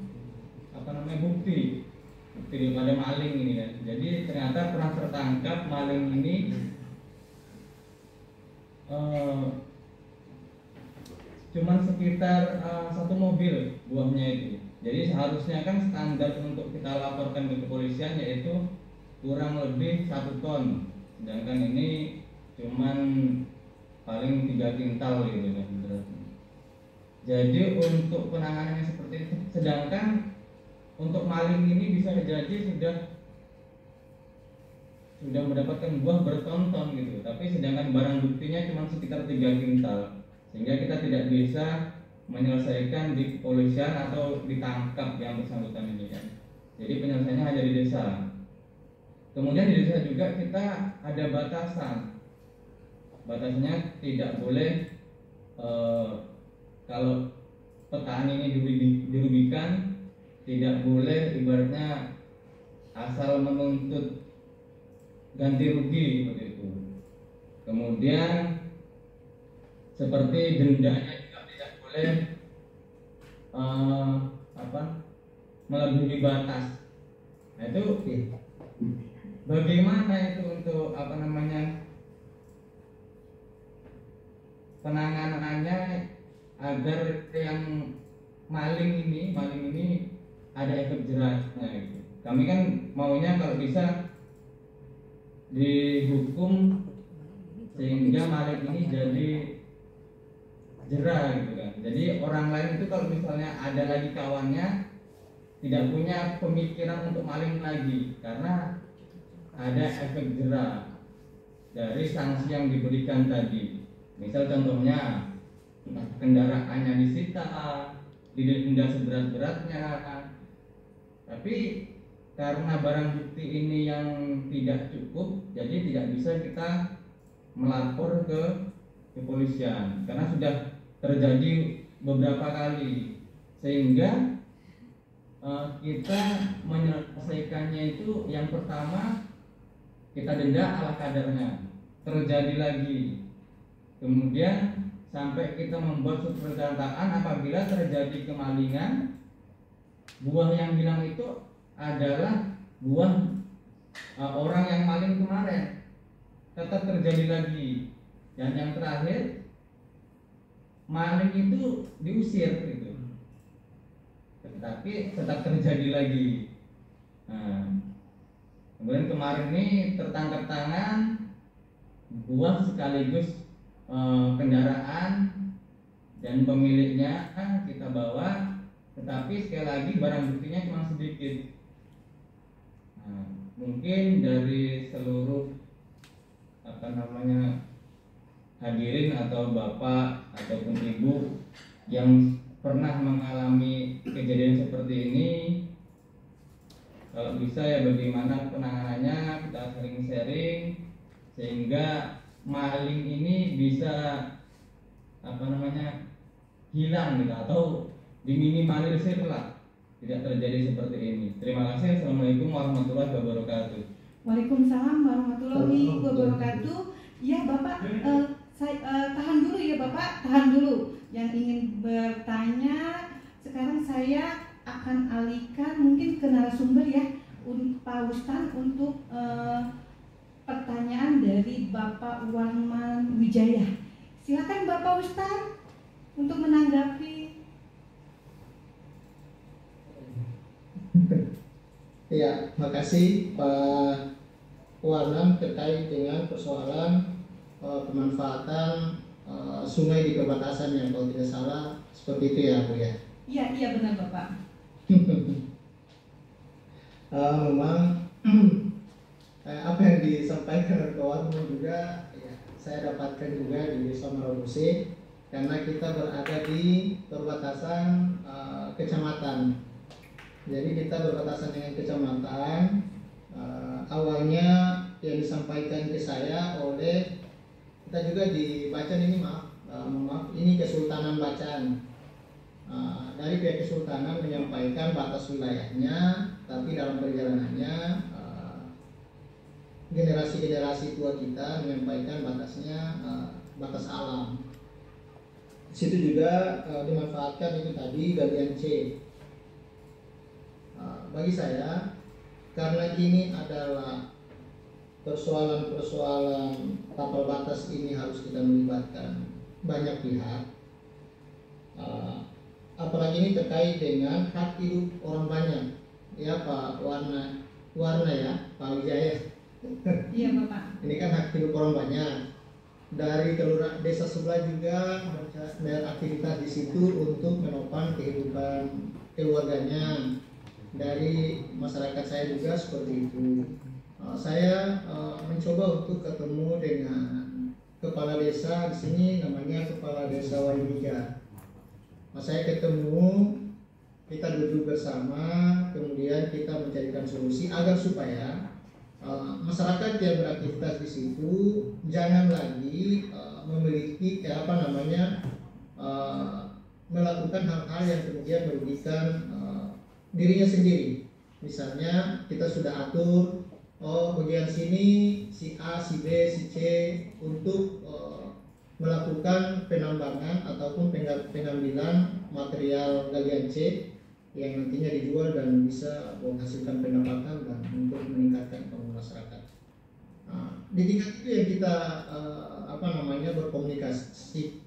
bukti daripada maling ini kan. Jadi ternyata pernah tertangkap maling ini cuman sekitar satu mobil buahnya itu. Jadi seharusnya kan standar untuk kita laporkan ke kepolisian yaitu kurang lebih 1 ton, sedangkan ini cuman paling 3 kintal gitu kan beratnya. Jadi untuk penanganannya seperti itu, sedangkan untuk maling ini bisa jadi sudah mendapatkan buah berton-ton gitu, tapi sedangkan barang buktinya cuma sekitar 3 kintal, sehingga kita tidak bisa menyelesaikan di kepolisian atau ditangkap yang bersangkutan ini kan. Jadi penyelesaiannya hanya di desa. Kemudian di desa juga kita ada batasan. Batasnya tidak boleh kalau petani ini dirugikan, tidak boleh ibaratnya asal menuntut ganti rugi seperti itu. Kemudian seperti dendanya juga tidak boleh melebihi batas. Nah itu bagaimana itu untuk penanganannya agar yang maling ini ada efek jerahnya gitu. Kami kan maunya kalau bisa dihukum sehingga maling ini jadi jerah gitu kan. Jadi orang lain itu kalau misalnya ada lagi kawannya tidak punya pemikiran untuk maling lagi karena ada efek jerah dari sanksi yang diberikan tadi. Misal contohnya kendaraannya disita, didenda seberat-beratnya, tapi karena barang bukti ini yang tidak cukup, jadi tidak bisa kita melapor ke kepolisian karena sudah terjadi beberapa kali, sehingga kita menyelesaikannya itu yang pertama kita denda ala kadarnya, terjadi lagi, kemudian sampai kita membuat surat pernyataan apabila terjadi kemalingan, buah yang hilang itu adalah buah orang yang maling kemarin, tetap terjadi lagi. Dan yang terakhir, maling itu diusir gitu, tetapi tetap terjadi lagi. Kemudian kemarin ini tertangkap tangan buah sekaligus kendaraan dan pemiliknya kita bawa, tetapi sekali lagi barang buktinya cuma sedikit. Mungkin dari seluruh hadirin atau bapak ataupun ibu yang pernah mengalami kejadian seperti ini, kalau bisa ya bagaimana penanganannya kita sering sharing sehingga maling ini bisa hilang gitu, atau diminimalisir lah, tidak terjadi seperti ini. Terima kasih. Assalamualaikum warahmatullahi wabarakatuh. Waalaikumsalam warahmatullahi wabarakatuh. Ya Bapak, tahan dulu ya Bapak, tahan dulu. Yang ingin bertanya, sekarang saya akan alihkan mungkin ke narasumber ya, Pak Ustadz, untuk pertanyaan dari Bapak Warman Wijaya. Silakan Bapak Ustadz untuk menanggapi. Ya, makasih Pak Warman terkait dengan persoalan pemanfaatan sungai di perbatasan yang kalau tidak salah seperti itu ya Bu ya. Iya benar Bapak. Memang apa yang disampaikan oleh Pak Warman juga ya, saya dapatkan juga di Desa Marobose, karena kita berada di perbatasan kecamatan. Jadi kita berbatasan dengan kecamatan. Awalnya yang disampaikan ke saya oleh, kita juga di Bacan ini maaf, ini Kesultanan Bacan. Dari pihak Kesultanan menyampaikan batas wilayahnya, tapi dalam perjalanannya generasi-generasi tua kita menyampaikan batasnya batas alam. Di situ juga dimanfaatkan itu tadi bagian C. Bagi saya, karena ini adalah persoalan tapal batas ini harus kita melibatkan banyak pihak, apalagi ini terkait dengan hak hidup orang banyak. Ya Pak Warna ya, Pak Wijaya. Iya Bapak. Ini kan hak hidup orang banyak. Dari kelurahan desa sebelah juga beraktivitas di situ untuk menopang kehidupan keluarganya. Dari masyarakat saya juga seperti itu. Saya mencoba untuk ketemu dengan kepala desa di sini, namanya Kepala Desa Waliga. Saya ketemu, kita duduk bersama, kemudian kita mencarikan solusi agar supaya masyarakat yang beraktivitas di situ jangan lagi memiliki melakukan hal-hal yang kemudian merugikan dirinya sendiri. Misalnya kita sudah atur, bagian sini si A, si B, si C untuk melakukan penambangan ataupun pengambilan material galian C yang nantinya dijual dan bisa menghasilkan pendapatan dan untuk meningkatkan ekonomi masyarakat. Di tingkat itu yang kita berkomunikasi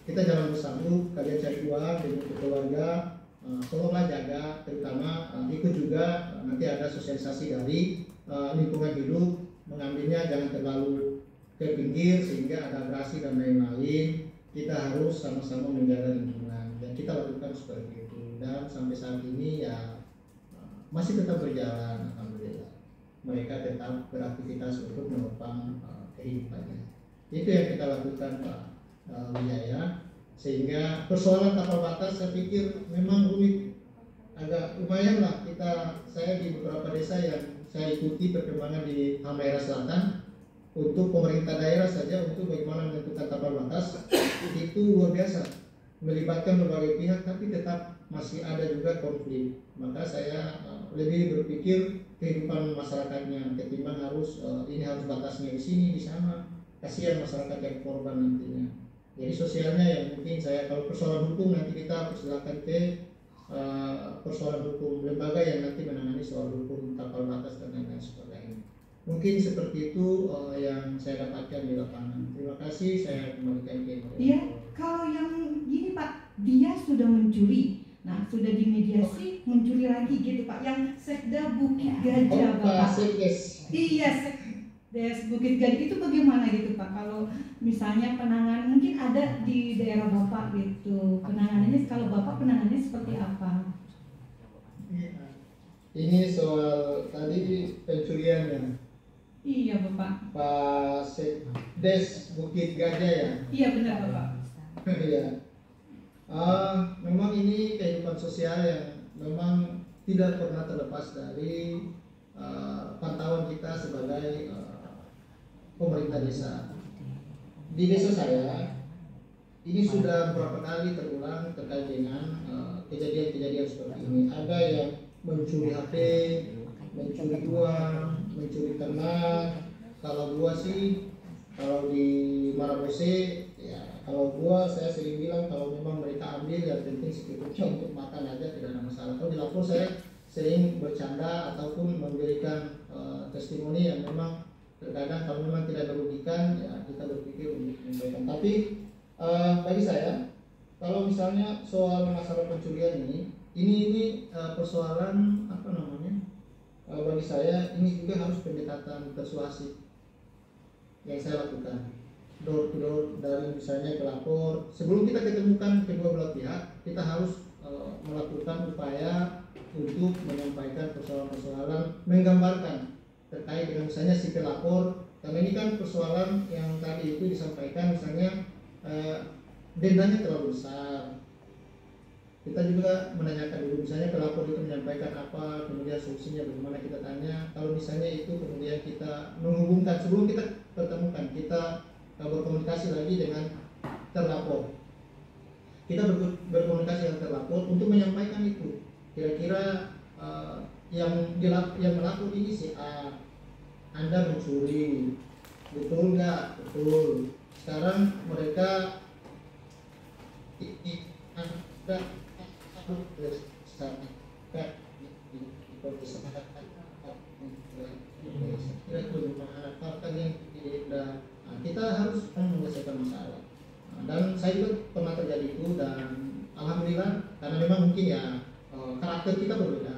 kita jangan bersambung, kalian cari uang dengan keluarga, tolonglah jaga, terutama ikut juga nanti ada sosialisasi dari lingkungan hidup, mengambilnya jangan terlalu ke pinggir sehingga ada abrasi dan lain-lain. Kita harus sama-sama menjaga lingkungan dan kita lakukan seperti itu, dan sampai saat ini ya masih tetap berjalan, alhamdulillah. Mereka tetap beraktivitas untuk menopang kehidupannya. Itu yang kita lakukan Pak Wijaya, sehingga persoalan tapal batas saya pikir memang rumit, agak lumayan lah saya di beberapa desa yang saya ikuti perkembangan di Halmahera Selatan. Untuk pemerintah daerah saja untuk bagaimana menentukan tapal batas itu luar biasa, melibatkan berbagai pihak, tapi tetap masih ada juga konflik. Maka saya lebih berpikir kehidupan masyarakatnya ketimbang harus ini harus batasnya di sini di sana, kasihan masyarakat yang korban nantinya. Jadi sosialnya yang mungkin saya, kalau persoalan hukum nanti kita persilakan ke persoalan hukum, lembaga yang nanti menangani soal hukum tapal batas dan lain-lain sebagainya. Mungkin seperti itu yang saya dapatkan di lapangan. Terima kasih, saya kembalikan ke Ibu. Iya, kalau yang gini Pak, dia sudah mencuri. Nah, sudah dimediasi, mencuri lagi gitu Pak. Yang Sekda Bukit Gajah Bapak. Sekdes. Iya, Sekdes Bukit Gajah itu bagaimana gitu Pak? Kalau misalnya penanganan mungkin ada di daerah Bapak gitu. Penanganannya, kalau Bapak penanganannya seperti apa? Ini soal tadi pencuriannya. Iya Bapak. Pak Sekdes Bukit Gajah ya? Iya benar Bapak. Iya. Memang ini kehidupan sosial yang memang tidak pernah terlepas dari pantauan kita sebagai pemerintah desa. Di desa saya ini sudah beberapa kali terulang terkait dengan kejadian-kejadian seperti ini. Ada yang mencuri HP, mencuri uang, mencuri ternak. Kalau gua sih, kalau di Marabose ya, kalau gua saya sering bilang kalau memang mereka ambil yang penting secukupnya untuk makan aja tidak ada masalah. Kalau di lapor saya sering bercanda ataupun memberikan testimoni yang memang terkadang kalau memang tidak merugikan ya kita berpikir untuk menyampaikan. Tapi bagi saya kalau misalnya soal masalah pencurian ini persoalan apa namanya? Bagi saya ini juga harus pendekatan persuasif yang saya lakukan, door to door, dari misalnya pelapor. Sebelum kita ketemukan kedua belah pihak, kita harus melakukan upaya untuk menyampaikan persoalan-persoalan, menggambarkan terkait dengan misalnya si pelapor, karena ini kan persoalan yang tadi itu disampaikan misalnya dendanya terlalu besar. Kita juga menanyakan dulu, misalnya pelapor itu menyampaikan apa, kemudian solusinya bagaimana, kita tanya. Kalau misalnya itu kemudian kita menghubungkan, sebelum kita pertemukan, kita berkomunikasi lagi dengan terlapor. Kita berkomunikasi dengan terlapor untuk menyampaikan itu. Kira-kira yang melapor ini si A, Anda mencuri, betul nggak? Betul. Sekarang mereka kita harus menyelesaikan masalah. Dan saya juga pernah terjadi itu, dan alhamdulillah karena memang mungkin ya karakter kita berbeda.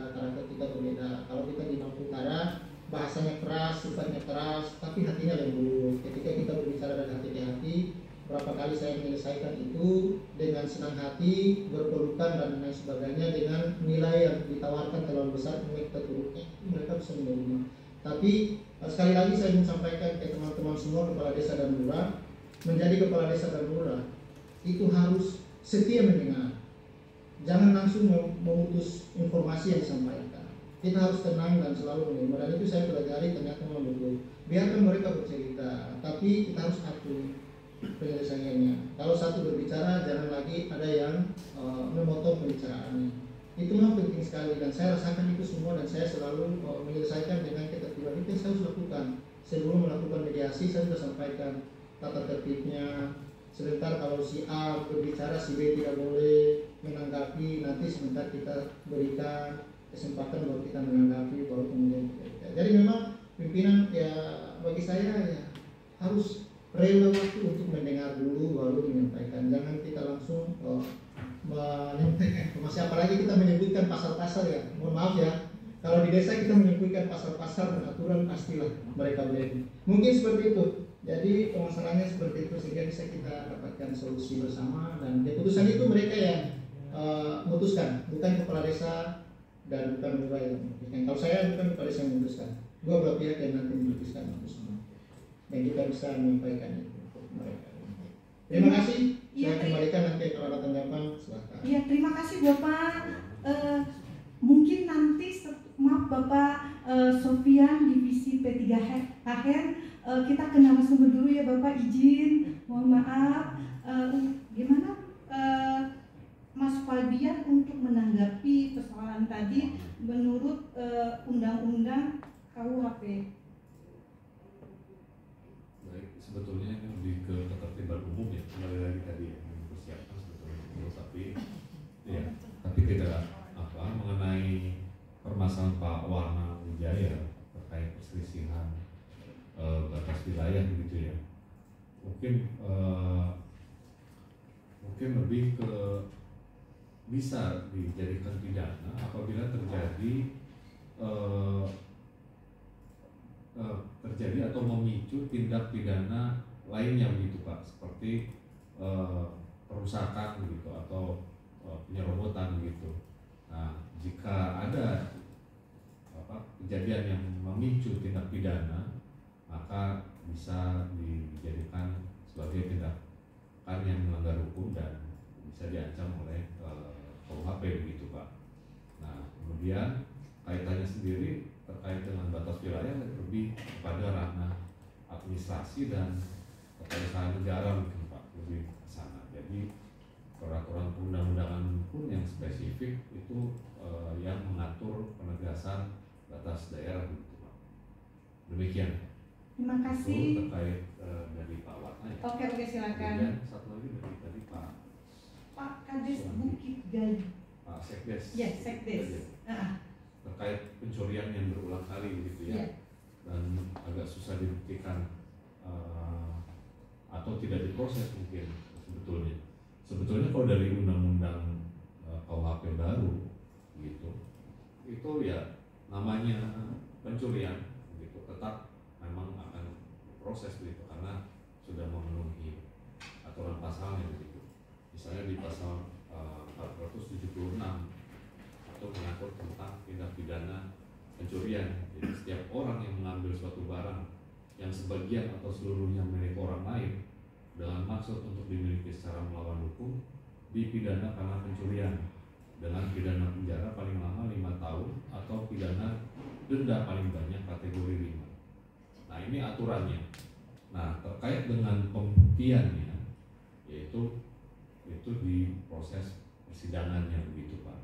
Kalau kita di Maluku Utara bahasanya keras, sifatnya keras, tapi hatinya lembut. Ketika kita berbicara dengan hati-hati, berapa kali saya menyelesaikan itu dengan senang hati, berpelukan dan lain sebagainya, dengan nilai yang ditawarkan terlalu besar, mereka bisa menerima. Tapi sekali lagi saya ingin sampaikan ke teman-teman semua, kepala desa dan lurah, menjadi kepala desa dan lurah itu harus setia mendengar, jangan langsung memutus informasi yang disampaikan. Kita harus tenang dan selalu menerima, dan itu saya pelajari ternyata memang betul. Biarkan mereka bercerita, tapi kita harus atur penyelesaiannya. Kalau satu berbicara, jangan lagi ada yang memotong pembicaraannya. Itu memang penting sekali, dan saya rasakan itu semua, dan saya selalu menyelesaikan dengan ketertiban. Itu yang saya harus lakukan. Sebelum melakukan mediasi, saya sudah sampaikan tata tertibnya. Sebentar kalau si A berbicara, si B tidak boleh menanggapi, nanti sebentar kita berikan kesempatan baru kita menanggapi, baru kemudian kita. Jadi memang pimpinan ya bagi saya ya harus rela waktu untuk mendengar dulu baru menyampaikan. Jangan kita langsung menyampaikan informasi, apalagi kita menyebutkan pasal-pasal ya. Mohon maaf ya, kalau di desa kita menyebutkan pasal-pasal dan aturan, pastilah mereka boleh. Mungkin seperti itu. Jadi permasalahannya seperti itu, sehingga bisa kita dapatkan solusi bersama, dan keputusan itu mereka yang memutuskan, bukan kepala desa dan bukan lurah yang memutuskan. Kalau saya bukan kepala desa yang memutuskan, dua belah pihak yang nanti memutuskan itu semua, dan kita bisa menyampaikan itu untuk mereka. Terima kasih. Saya kembalikan nanti kalau ada tanggapan, silakan. Iya, terima kasih Bapak. Bapak Sofian Divisi P3HR. Kita ke narasumber dulu ya Bapak, izin, mohon maaf. Gimana Mas Falbian untuk menanggapi persoalan tadi menurut Undang-Undang KUHP? Baik, sebetulnya ini lebih ke ketertiban umum ya, kembali lagi tadi yang dipersiapkan sebetulnya, tapi tidak mengenai permasalahan Pak Wana Wijaya terkait perselisihan batas wilayah begitu ya. Mungkin lebih ke bisa dijadikan pidana apabila terjadi atau memicu tindak pidana lainnya begitu Pak, seperti perusakan begitu atau penyerobotan begitu. Nah, jika ada kejadian yang memicu tindak pidana, maka bisa dijadikan sebagai tindakan yang melanggar hukum dan bisa diancam oleh KUHP begitu Pak. Nah, kemudian kaitannya sendiri terkait dengan batas wilayah lebih kepada ranah administrasi dan kepala negara mungkin Pak, lebih ke sana. Jadi peraturan perundang-undangan pun yang spesifik itu yang mengatur penegasan batas daerah begitu Pak. Demikian. Terima kasih. Itu terkait dari Pak Watna ya. Oke, silakan. Kemudian satu lagi dari tadi Pak Kades Bukit Gaji. Pak Sekdes. Ya, Sekdes. Terkait pencurian yang berulang kali begitu ya. Dan agak susah dibuktikan atau tidak diproses mungkin sebetulnya. Sebetulnya kalau dari undang-undang KUHP baru gitu, itu ya namanya pencurian gitu, tetap memang akan proses begitu karena sudah memenuhi aturan pasalnya begitu. Misalnya di pasal 476 itu mengatur tentang tindak pidana pencurian. Jadi setiap orang yang mengambil suatu barang yang sebagian atau seluruhnya milik orang lain dengan maksud untuk dimiliki secara melawan hukum dipidana karena pencurian dengan pidana penjara paling lama 5 tahun atau pidana denda paling banyak kategori 5. Nah, ini aturannya. Nah, terkait dengan pembuktiannya yaitu di proses persidangannya begitu Pak.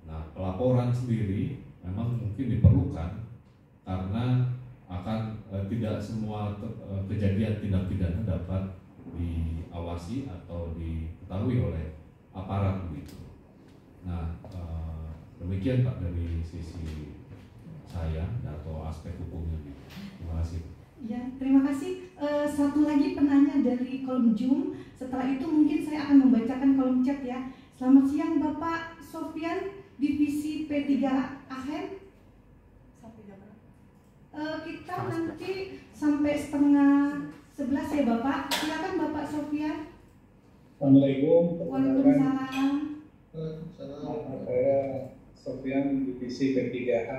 Nah, pelaporan sendiri memang mungkin diperlukan karena akan tidak semua kejadian tindak pidana dapat diawasi atau diketahui oleh aparat begitu. Nah, demikian Pak dari sisi saya atau aspek hukumnya. Terima kasih. Ya, terima kasih. Satu lagi penanya dari kolom Zoom. Setelah itu mungkin saya akan membacakan kolom chat ya. Selamat siang Bapak Sofian, Divisi P3HR. Kita nanti sampai 10:30 ya Bapak. Silakan Bapak Sofian. Assalamualaikum. Waalaikumsalam. Saya Sofian, Divisi P3H,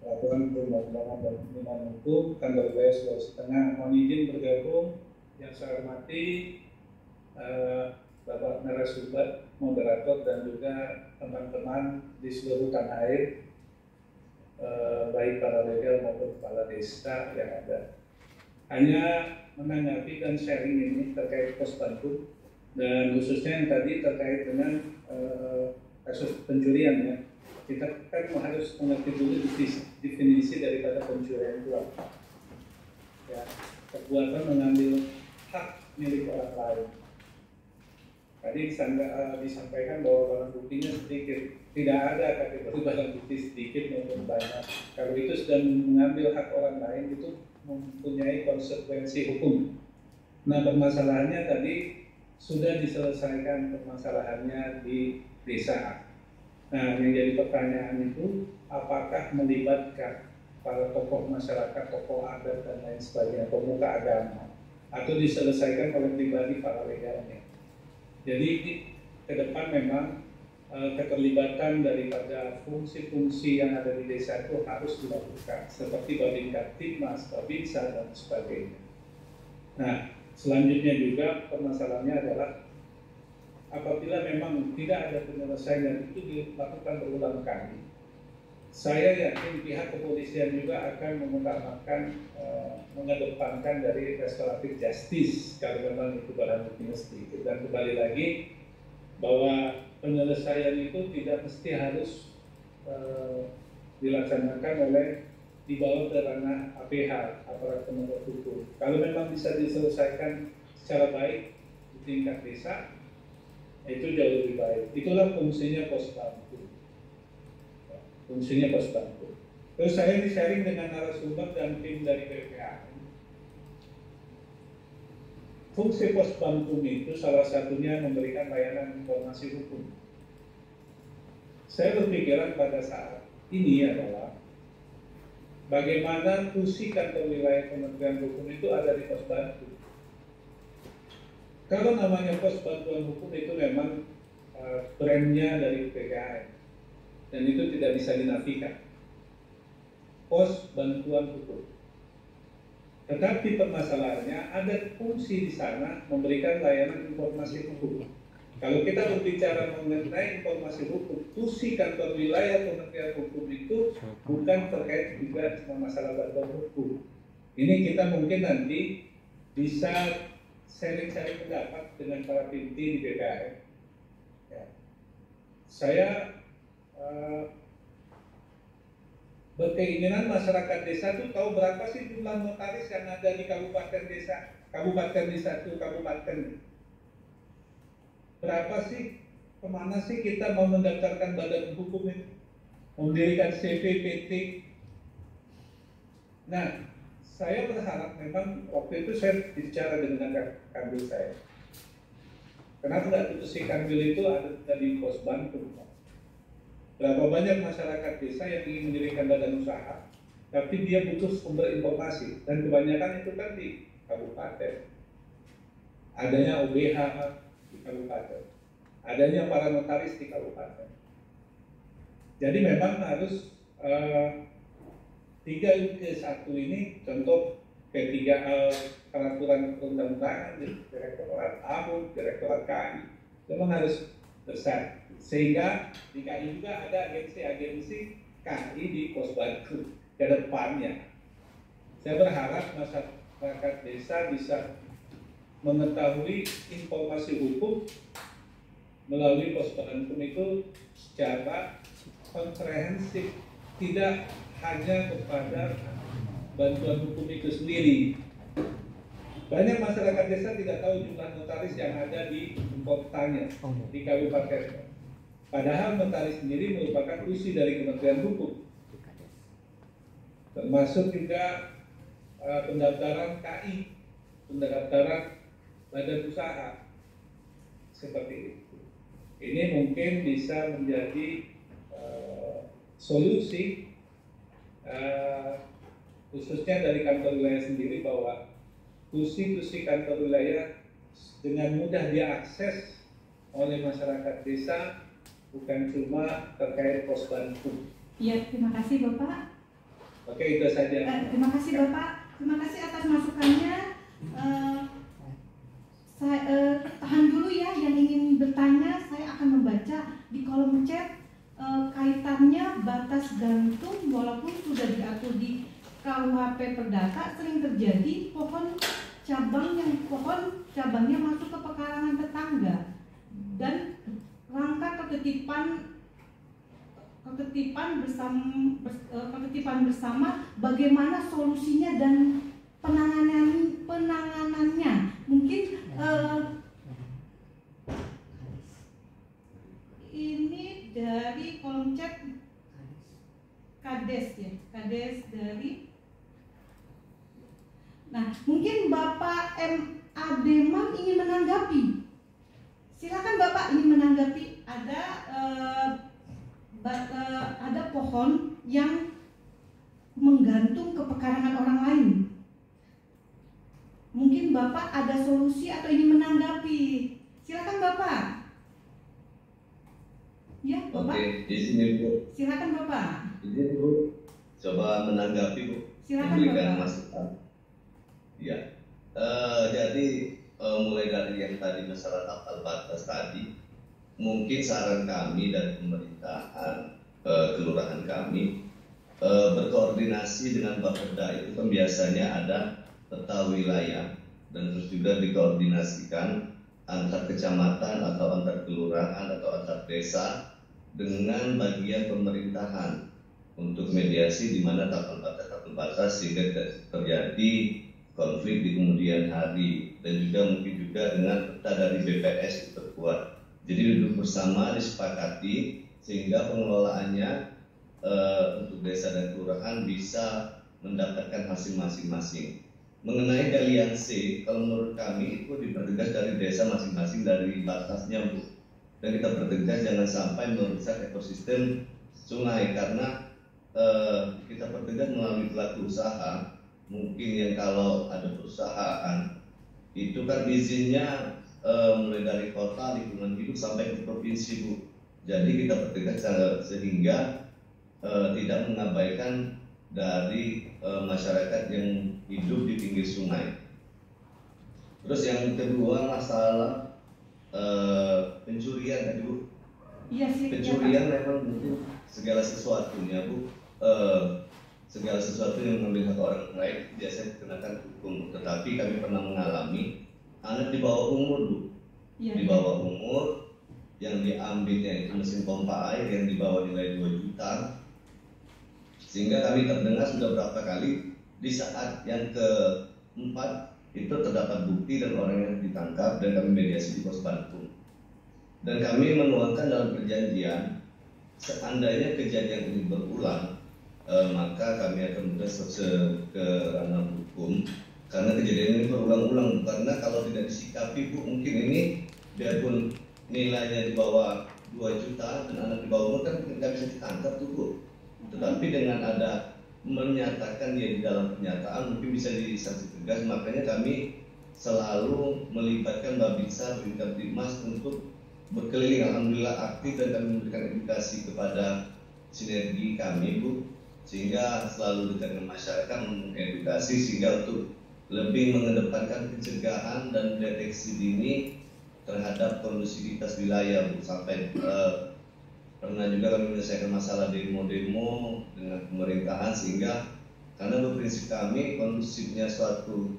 Peraturan Perundang-undangan dan Pembinaan Hukum, Kantor Wilayah Sulawesi Tengah. Mohon izin bergabung. Yang saya hormati Bapak narasumber, moderator, dan juga teman-teman di seluruh tanah air, baik para legal maupun kepala desa yang ada. Hanya menanggapi dan sharing ini terkait pos Bandung dan khususnya yang tadi terkait dengan kasus pencurian ya. Kita kan harus mengerti dulu definisi daripada pencurian itu apa. Ya, perbuatan mengambil hak milik orang lain. Tadi disampaikan bahwa barang buktinya sedikit. Tidak ada kategori barang bukti sedikit maupun banyak. Kalau itu sudah mengambil hak orang lain itu mempunyai konsekuensi hukum. Nah, permasalahannya tadi sudah diselesaikan permasalahannya di desa. Nah, yang jadi pertanyaan itu apakah melibatkan para tokoh masyarakat, tokoh adat dan lain sebagainya, pemuka agama, atau diselesaikan oleh pribadi para legalnya. Jadi ke depan memang keterlibatan daripada fungsi-fungsi yang ada di desa itu harus dilakukan seperti Babin Kamtibmas, Babinsa dan sebagainya. Nah, selanjutnya juga permasalahannya adalah apabila memang tidak ada penyelesaian itu dilakukan berulang kali, saya yakin pihak kepolisian juga akan mengutamakan, mengedepankan dari restoratif justice kalau memang itu barang bukti mesti. Dan kembali lagi bahwa penyelesaian itu tidak mesti harus dilaksanakan oleh dibawa ke ranah APH, aparat penegak hukum. Kalau memang bisa diselesaikan secara baik di tingkat desa, itu jauh lebih baik. Itulah fungsinya pos bantu. Fungsinya pos bantu. Terus saya ini sharing dengan narasumber dan tim dari BPH. Fungsi pos bantu itu salah satunya memberikan layanan informasi hukum. Saya berpikiran pada saat ini adalah bagaimana fungsi kantor wilayah Kementerian Hukum itu ada di pos bantu. Kalau namanya pos bantuan hukum itu memang brandnya dari PKN dan itu tidak bisa dinafikan. Pos bantuan hukum. Tetapi permasalahannya ada fungsi di sana memberikan layanan informasi hukum. Kalau kita berbicara mengenai informasi hukum, fungsi kantor wilayah Kementerian Hukum itu bukan terkait juga sama masalah bantuan hukum. Ini kita mungkin nanti bisa sharing-sharing pendapat dengan para pimpinan di BKN. Ya. Saya berkeinginan masyarakat desa itu tahu berapa sih jumlah notaris yang ada di kabupaten desa itu kabupaten. Berapa sih, kemana sih kita mau mendaftarkan badan hukum ini, mendirikan CVPT. Nah, saya berharap memang waktu itu saya bicara dengan kanwil saya. Kenapa nggak putusi kanwil itu ada di pos bantu? Berapa banyak masyarakat desa yang ingin mendirikan badan usaha, tapi dia butuh sumber informasi, dan kebanyakan itu kan di kabupaten. Adanya OBH di kabupaten, adanya para notaris di kabupaten. Jadi memang harus 3K1 ini, contoh P3 peraturan perundang-undangan, Direktorat AHUD, Direktorat KI, memang harus besar. Sehingga di KI juga ada agensi-agensi KI di pos bantu ke depannya. Saya berharap masyarakat desa bisa mengetahui informasi hukum melalui pos bantu itu secara komprehensif, tidak hanya kepada bantuan hukum itu sendiri. Banyak masyarakat desa tidak tahu jumlah notaris yang ada di kotanya, di kabupaten. Padahal notaris sendiri merupakan fungsi dari Kementerian Hukum, termasuk juga pendaftaran KI, pendaftaran badan usaha, seperti itu. Ini mungkin bisa menjadi solusi khususnya dari kantor wilayah sendiri, bahwa fungsi-fungsi kantor wilayah dengan mudah diakses oleh masyarakat desa, bukan cuma terkait pos bantu. Iya, terima kasih Bapak. Oke, itu saja. Terima kasih Bapak. Terima kasih atas masukannya. Saya tahan dulu ya, yang ingin bertanya saya akan membaca di kolom chat kaitannya batas gantung, walaupun sudah diatur di KUHP Perdata, sering terjadi pohon cabangnya masuk ke pekarangan tetangga dan rangka ketetipan bersama, bagaimana solusinya dan penanganannya. Mungkin ini dari kolom chat Kades ya, Kades dari. Nah, mungkin Bapak M. Ademan ingin menanggapi. Silakan Bapak ingin menanggapi. Ada pohon yang menggantung ke pekarangan orang lain. Mungkin Bapak ada solusi atau ingin menanggapi. Silakan Bapak. Ya, Bapak. Oke, di sini Bu. Silakan Bapak. Izin Bu, coba menanggapi Bu. Silakan memberikan Bapak. masukan. Ya, jadi mulai dari yang tadi masalah ambang batas tadi, mungkin saran kami dari pemerintahan kelurahan kami berkoordinasi dengan Bapeda. Itu kan biasanya ada peta wilayah dan terus juga dikoordinasikan antar kecamatan atau antar kelurahan atau antar desa dengan bagian pemerintahan untuk mediasi di mana tahapan batas sehingga tidak terjadi konflik di kemudian hari, dan juga mungkin juga dengan peta dari BPS diperkuat. Jadi duduk bersama disepakati sehingga pengelolaannya untuk desa dan kelurahan bisa mendapatkan hasil masing-masing. Mengenai galian C, kalau menurut kami itu dipertegas dari desa masing-masing dari batasnya, Bu. Dan kita pertegas jangan sampai merusak ekosistem sungai, karena kita pertegas melalui pelaku usaha. Mungkin yang kalau ada perusahaan itu kan izinnya mulai dari kota, lingkungan hidup sampai ke provinsi, Bu. Jadi kita pertegas sehingga tidak mengabaikan dari masyarakat yang hidup di pinggir sungai. Terus yang kedua masalah pencurian tadi, Bu. Iya sih. Pencurian memang mungkin segala sesuatunya, Bu. Segala sesuatu yang mengambil hak orang lain biasanya dikenakan hukum. Tetapi kami pernah mengalami anak di bawah umur, Bu. Di bawah umur yang diambilnya itu mesin pompa air yang dibawa nilai 2 juta. Sehingga kami terdengar sudah berapa kali di saat yang keempat itu terdapat bukti dan orang yang ditangkap dan kami mediasi di pos Bandung. Dan kami menuangkan dalam perjanjian seandainya kejadian ini berulang, maka kami akan bergerak ke ranah hukum karena kejadian ini berulang-ulang. Karena kalau tidak disikapi, Bu, mungkin ini biarpun nilainya di bawah 2 juta dan anak di bawah umur kan nggak bisa ditangkap tuh, Bu. Tetapi dengan ada menyatakan dia di dalam pernyataan mungkin bisa disanksi tegas. Makanya kami selalu melibatkan Babinsa, Babinsa untuk berkeliling. Alhamdulillah aktif dan kami memberikan edukasi kepada sinergi kami, Bu, sehingga selalu dekat dengan masyarakat mengedukasi sehingga untuk lebih mengedepankan pencegahan dan deteksi dini terhadap kondusivitas wilayah, Bu. Sampai pernah juga kami menyelesaikan masalah demo-demo dengan pemerintahan, sehingga karena berprinsip kami kondusifnya suatu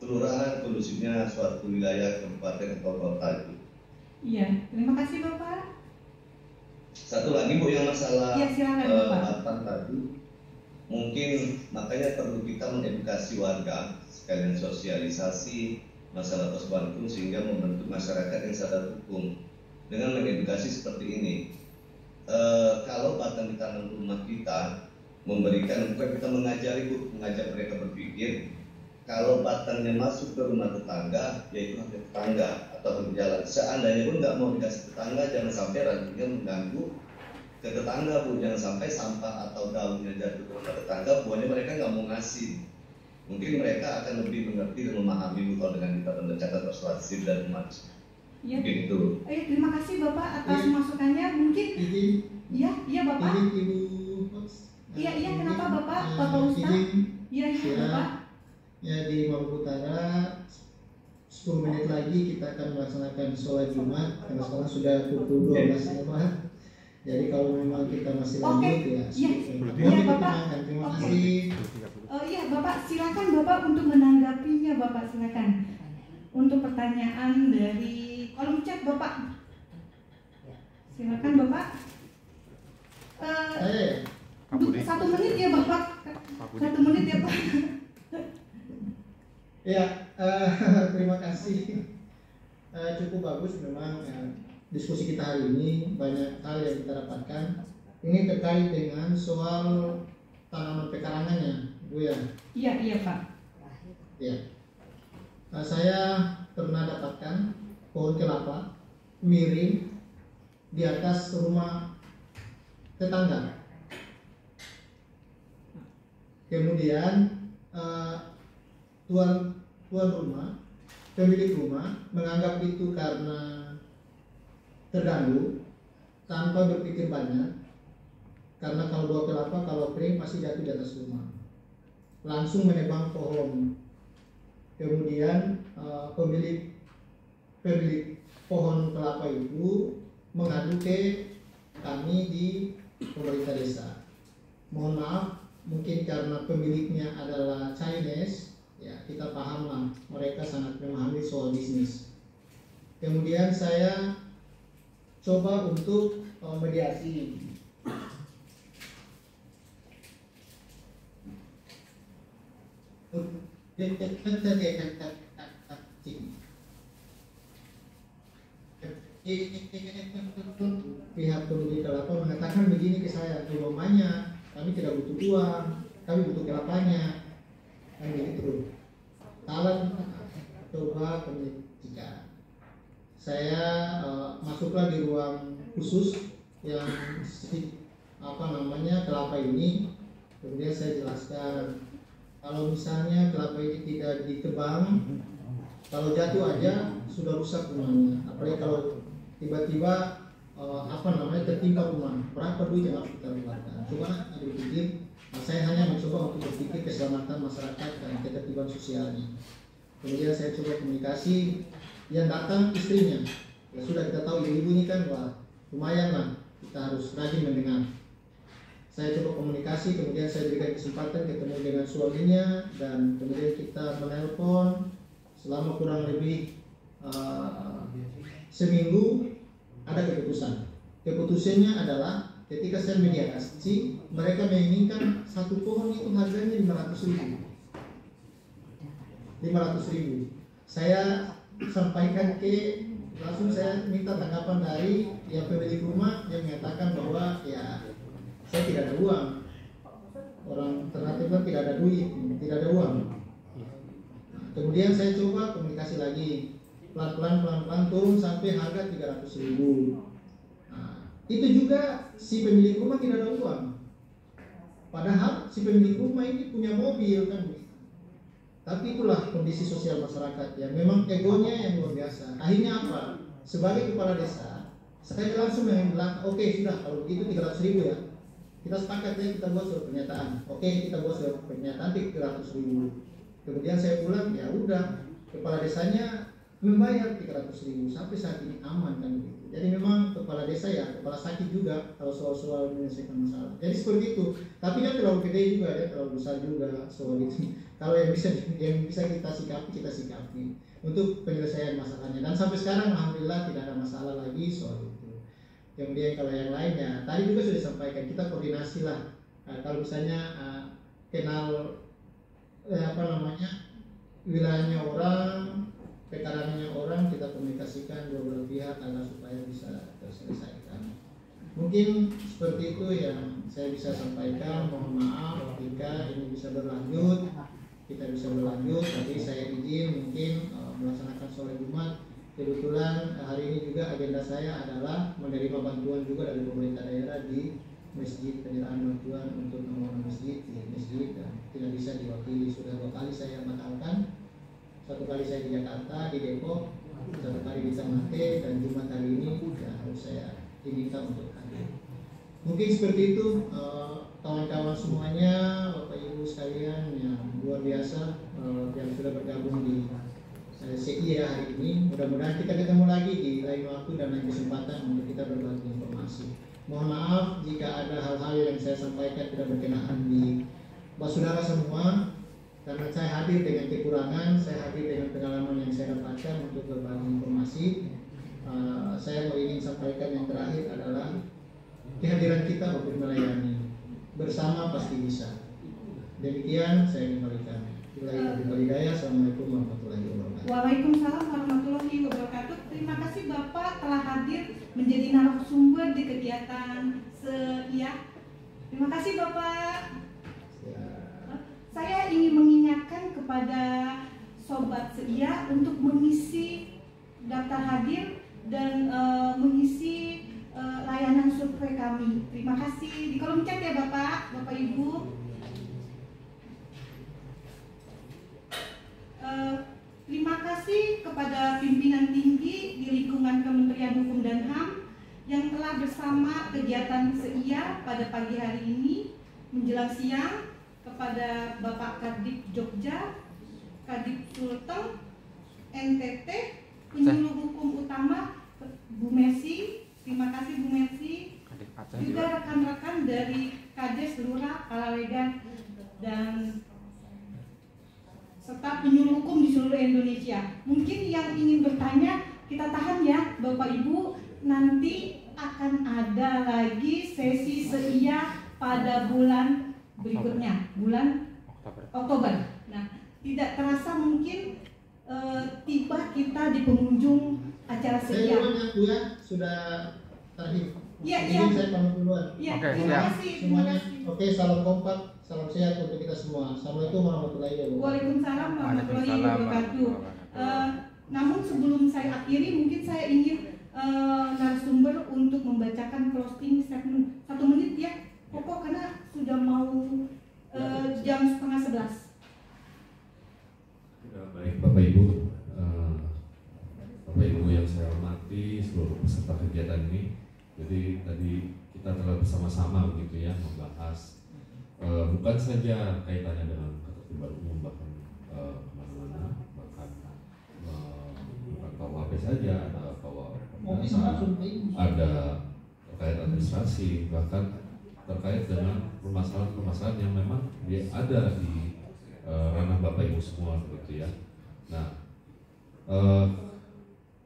kelurahan, kondusifnya suatu wilayah kabupaten atau kota itu. Iya, terima kasih Bapak. Satu lagi, Bu, yang masalah Bapak tadi, mungkin makanya perlu kita mengedukasi warga, sekalian sosialisasi masalah pos Bandung sehingga membentuk masyarakat yang sadar hukum dengan mengedukasi seperti ini. Kalau batang ditanam rumah kita memberikan, bukan kita mengajari, Bu, mengajak mereka berpikir kalau batangnya masuk ke rumah tetangga, yaitu hak tetangga atau berjalan. Seandainya pun nggak mau dikasih tetangga, jangan sampai rantingnya mengganggu ke tetangga, Bu. Jangan sampai sampah atau daunnya jatuh ke rumah tetangga, buahnya mereka nggak mau ngasih. Mungkin mereka akan lebih mengerti dan memahami, Bu, kalau dengan kita pendekatan persuasif dan humanis. Ya. Gitu. Terima kasih Bapak atas masukannya. Mungkin iya Bapak. Iya, kenapa Bapak? Bapak Ustaz? Iya Bapak. Ya, di Maluku Utara 10 menit lagi kita akan melaksanakan sholat Jumat karena sekarang sudah pukul 12 Pak. Jadi kalau memang kita masih lanjut ya Bapak. Terima kasih. Iya Bapak, silakan Bapak untuk menanggapinya, Bapak silakan. Untuk pertanyaan dari kolom chat Bapak. Silakan Bapak. 1 menit ya Bapak. 1 menit ya Pak. Ya, terima kasih. Cukup bagus memang diskusi kita hari ini, banyak hal yang kita dapatkan. Ini terkait dengan soal tanaman pekarangannya, Bu ya. Iya Pak. Ya. Saya pernah dapatkan pohon kelapa miring di atas rumah tetangga. Kemudian tuan rumah, pemilik rumah menganggap itu karena terganggu tanpa berpikir banyak, karena kalau buah kelapa kalau kering pasti jatuh di atas rumah, langsung menebang pohon. Kemudian pemilik pohon kelapa itu mengadu ke kami di pemerintah desa. Mohon maaf, mungkin karena pemiliknya adalah Chinese, ya kita paham lah, mereka sangat memahami soal bisnis. Kemudian saya coba untuk mediasi. Pihak pemilik kelapa mengatakan begini ke saya, rumahnya kami tidak butuh uang, kami butuh kelapanya, kan gitu. Kalau coba komunikasikan, saya masuklah di ruang khusus yang kelapa ini, kemudian saya jelaskan kalau misalnya kelapa ini tidak ditebang, kalau jatuh aja sudah rusak rumahnya, apalagi kalau tiba-tiba tertimpa rumah, berapa duit yang harus kita keluarkan? Coba dipikir, saya hanya mencoba untuk berpikir keselamatan masyarakat dan ketertiban sosialnya. Kemudian saya coba komunikasi, yang datang istrinya, ya sudah kita tahu ibu ini kan, wah lumayan lah, kita harus rajin mendengar. Saya coba komunikasi, kemudian saya berikan kesempatan ketemu dengan suaminya, dan kemudian kita menelpon selama kurang lebih seminggu. Ada keputusan. Keputusannya adalah ketika saya mediasi, mereka menginginkan satu pohon itu harganya 500.000. Saya sampaikan langsung saya minta tanggapan dari yang pemilik rumah yang menyatakan bahwa ya saya tidak ada uang. Orang alternatifnya tidak ada duit, tidak ada uang. Kemudian saya coba komunikasi lagi. Pelan-pelan turun sampai harga 300.000. Nah, itu juga si pemilik rumah tidak ada uang. Padahal si pemilik rumah ini punya mobil kan. Tapi itulah kondisi sosial masyarakat ya. Memang egonya yang luar biasa. Akhirnya apa? Sebagai kepala desa, saya langsung bilang, oke, sudah kalau begitu 300.000 ya. Kita sepakat ya, kita buat surat pernyataan. Oke, kita buat surat pernyataan 300.000. Kemudian saya pulang, ya udah, kepala desanya membayar 300.000 sampai saat ini aman kan begitu. Jadi memang kepala desa ya kepala sakit juga kalau soal-soal menyelesaikan masalah. Jadi seperti itu. Tapi kan terlalu gede juga ya, terlalu besar juga soal itu. Kalau yang bisa kita sikapi untuk penyelesaian masalahnya. Dan sampai sekarang alhamdulillah tidak ada masalah lagi soal itu. Kemudian kalau yang lainnya tadi juga sudah disampaikan, kita koordinasi lah. Kalau misalnya kenal wilayahnya orang, pekarangannya orang, kita komunikasikan dua belah pihak agar supaya bisa terselesaikan. Mungkin seperti itu yang saya bisa sampaikan. Mohon maaf jika ini bisa berlanjut, kita bisa berlanjut. Tapi saya izin mungkin melaksanakan sholat Jumat. Kebetulan hari ini juga agenda saya adalah menerima bantuan juga dari pemerintah daerah di masjid, penyerahan bantuan untuk membangun masjid di masjid, dan tidak bisa diwakili. Sudah 2 kali saya batalkan. 1 kali saya di Jakarta, di Depok, 1 kali di Ternate, dan Jumat hari ini ya harus saya diminta untuk hadir. Mungkin seperti itu kawan-kawan semuanya, Bapak Ibu sekalian yang luar biasa yang sudah bergabung di CI ya hari ini. Mudah-mudahan kita ketemu lagi di lain waktu dan lain kesempatan untuk kita berbagi informasi. Mohon maaf jika ada hal-hal yang saya sampaikan tidak berkenaan di saudara semua. Karena saya hadir dengan kekurangan, saya hadir dengan pengalaman yang saya dapatkan untuk berbagi informasi. Saya mau ingin sampaikan yang terakhir adalah kehadiran kita untuk melayani. Bersama pasti bisa. Demikian saya kembalikan. Assalamualaikum warahmatullahi wabarakatuh. Waalaikumsalam warahmatullahi wabarakatuh. Terima kasih Bapak telah hadir menjadi narasumber di kegiatan SEIA. Terima kasih Bapak. Saya ingin mengingatkan kepada Sobat SEIA untuk mengisi daftar hadir dan mengisi layanan survei kami. Terima kasih. Di kolom chat ya Bapak, Bapak Ibu. Terima kasih kepada pimpinan tinggi di lingkungan Kementerian Hukum dan HAM yang telah bersama kegiatan SEIA pada pagi hari ini menjelang siang, kepada Bapak Kadip Jogja, Kadip Sulteng, NTT, penyuluh hukum utama Bu Mercy. Terima kasih Bu Mercy. Juga rekan-rekan yang ingin bertanya kita tahan ya Bapak Ibu, nanti akan ada lagi sesi seia pada bulan berikutnya, bulan Oktober. Nah, tidak terasa mungkin tiba kita di penghujung acara seia. Saya sudah terakhir. Iya. Saya pamit duluan. Iya, terima kasih. Semuanya. Oke, salam kompak, salam sehat untuk kita semua. Assalamualaikum warahmatullahi wabarakatuh. Waalaikumsalam warahmatullahi wabarakatuh. Namun sebelum saya akhiri, mungkin saya ingin narasumber untuk membacakan closing statement 1 menit ya, pokok karena sudah mau jam 10:30. Baik Bapak Ibu, Bapak Ibu yang saya hormati, seluruh peserta kegiatan ini. Jadi tadi kita telah bersama-sama begitu ya membahas bukan saja kaitannya dengan ketertiban umum, bahkan kemana-mana, bahkan bukan KUHP saja, ada ada terkait administrasi, bahkan terkait dengan permasalahan-permasalahan yang memang dia ada di ranah Bapak Ibu semua begitu ya. Nah,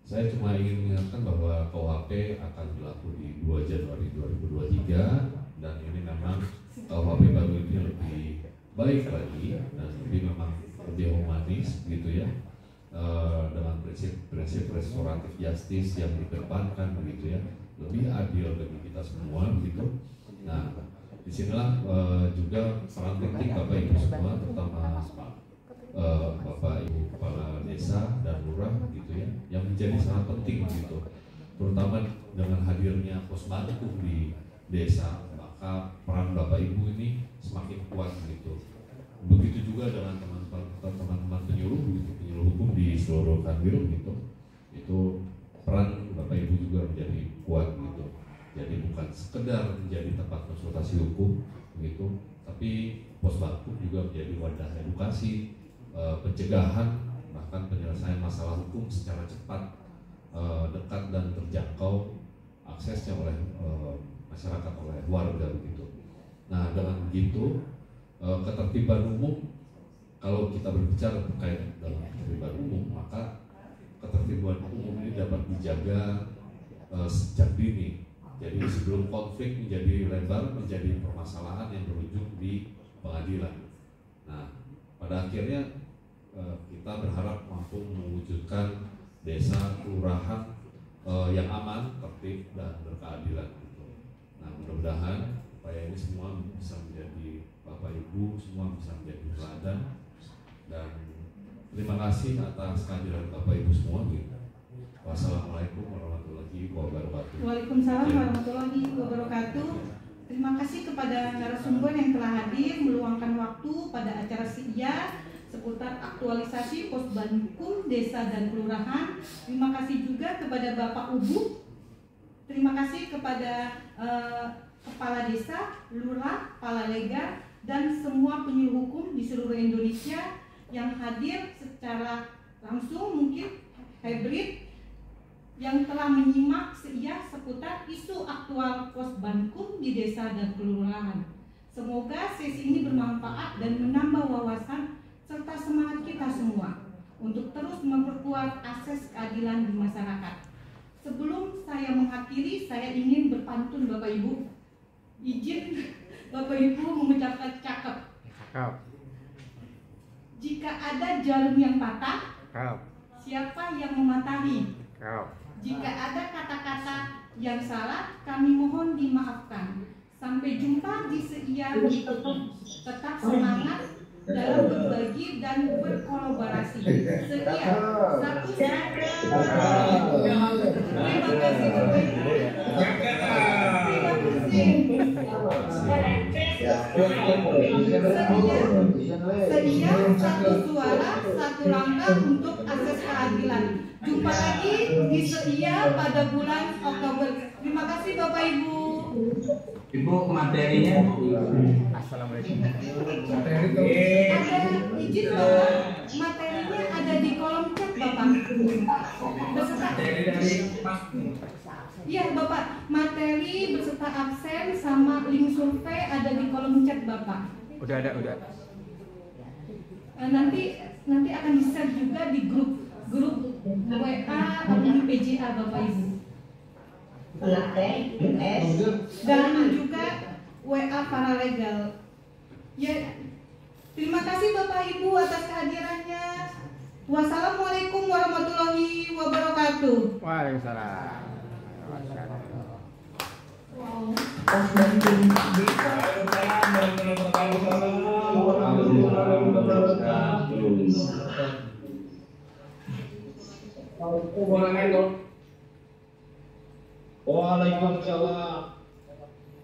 saya cuma ingin mengingatkan bahwa KUHP akan berlaku di 2 Januari 2023 dan ini memang KUHP baru ini lebih baik lagi dan lebih humanis gitu ya, dengan prinsip restoratif justice yang dikedepankan begitu ya, lebih adil bagi kita semua begitu. Nah, disinilah juga peran penting Bapak Ibu semua, terutama Bapak Ibu Kepala Desa dan Lurah gitu ya, yang menjadi sangat penting gitu, terutama dengan hadirnya posbanku di desa, maka peran Bapak Ibu ini semakin kuat gitu. Begitu juga dengan teman-teman penyuluh gitu, penyuluh hukum di seluruh Kanwil gitu, itu peran Bapak Ibu juga menjadi kuat gitu. Jadi bukan sekedar menjadi tempat konsultasi hukum begitu, tapi posbanku juga menjadi wadah edukasi, pencegahan, bahkan penyelesaian masalah hukum secara cepat, dekat dan terjangkau aksesnya oleh masyarakat, oleh warga begitu. Nah, dengan begitu ketertiban umum, kalau kita berbicara terkait dengan ketertiban umum, maka ketertiban umum ini dapat dijaga sejak dini. Jadi sebelum konflik menjadi lebar, menjadi permasalahan yang berujung di pengadilan. Nah, pada akhirnya kita berharap mampu mewujudkan desa, kelurahan yang aman, tertib dan berkeadilan gitu. Nah, mudah-mudahan supaya ini semua bisa menjadi Bapak Ibu semua bisa menjadi teladan, dan terima kasih atas kehadiran Bapak Ibu semua gitu. Wassalamualaikum warahmatullahi wabarakatuh. Waalaikumsalam warahmatullahi wabarakatuh. Terima kasih kepada narasumber yang telah hadir meluangkan waktu pada acara SIA seputar aktualisasi Posbankum Desa dan Kelurahan. Terima kasih juga kepada Bapak Ubu. Terima kasih kepada Kepala Desa, Lurah, Kepala Lega, dan semua penyuluh hukum di seluruh Indonesia yang hadir secara langsung mungkin hybrid, yang telah menyimak SIA seputar isu aktual Posbankum di desa dan kelurahan. Semoga sesi ini bermanfaat dan menambah wawasan serta semangat kita semua untuk terus memperkuat akses keadilan di masyarakat. Sebelum saya mengakhiri, saya ingin berpantun Bapak Ibu. Izin Bapak Ibu mengucapkan cakep. Jika ada jarum yang patah, siapa yang mematahi? Jika ada kata-kata yang salah, kami mohon dimaafkan. Sampai jumpa di SIA berikutnya. Tetap semangat dalam berbagi dan berkolaborasi. SIA satu jaga. Terima kasih Bapak Ibu. SIA satu suara, satu langkah untuk akses keadilan. Jumpa lagi di SIA pada bulan Oktober. Terima kasih Bapak Ibu. Ibu, materinya. Assalamualaikum. Ada izin Bapak, materinya ada di kolom chat Bapak. Beserta. Iya Bapak, materi beserta absen sama link survei ada di kolom chat Bapak. Udah. Nanti akan di-share juga di grup grup WA alumni PJA Bapak Ibu. Dan juga WA paralegal. Ya, terima kasih Bapak Ibu atas kehadirannya. Wassalamualaikum warahmatullahi wabarakatuh. Waalaikumsalam. Waalaikumsalam.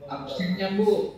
Absennya Bu.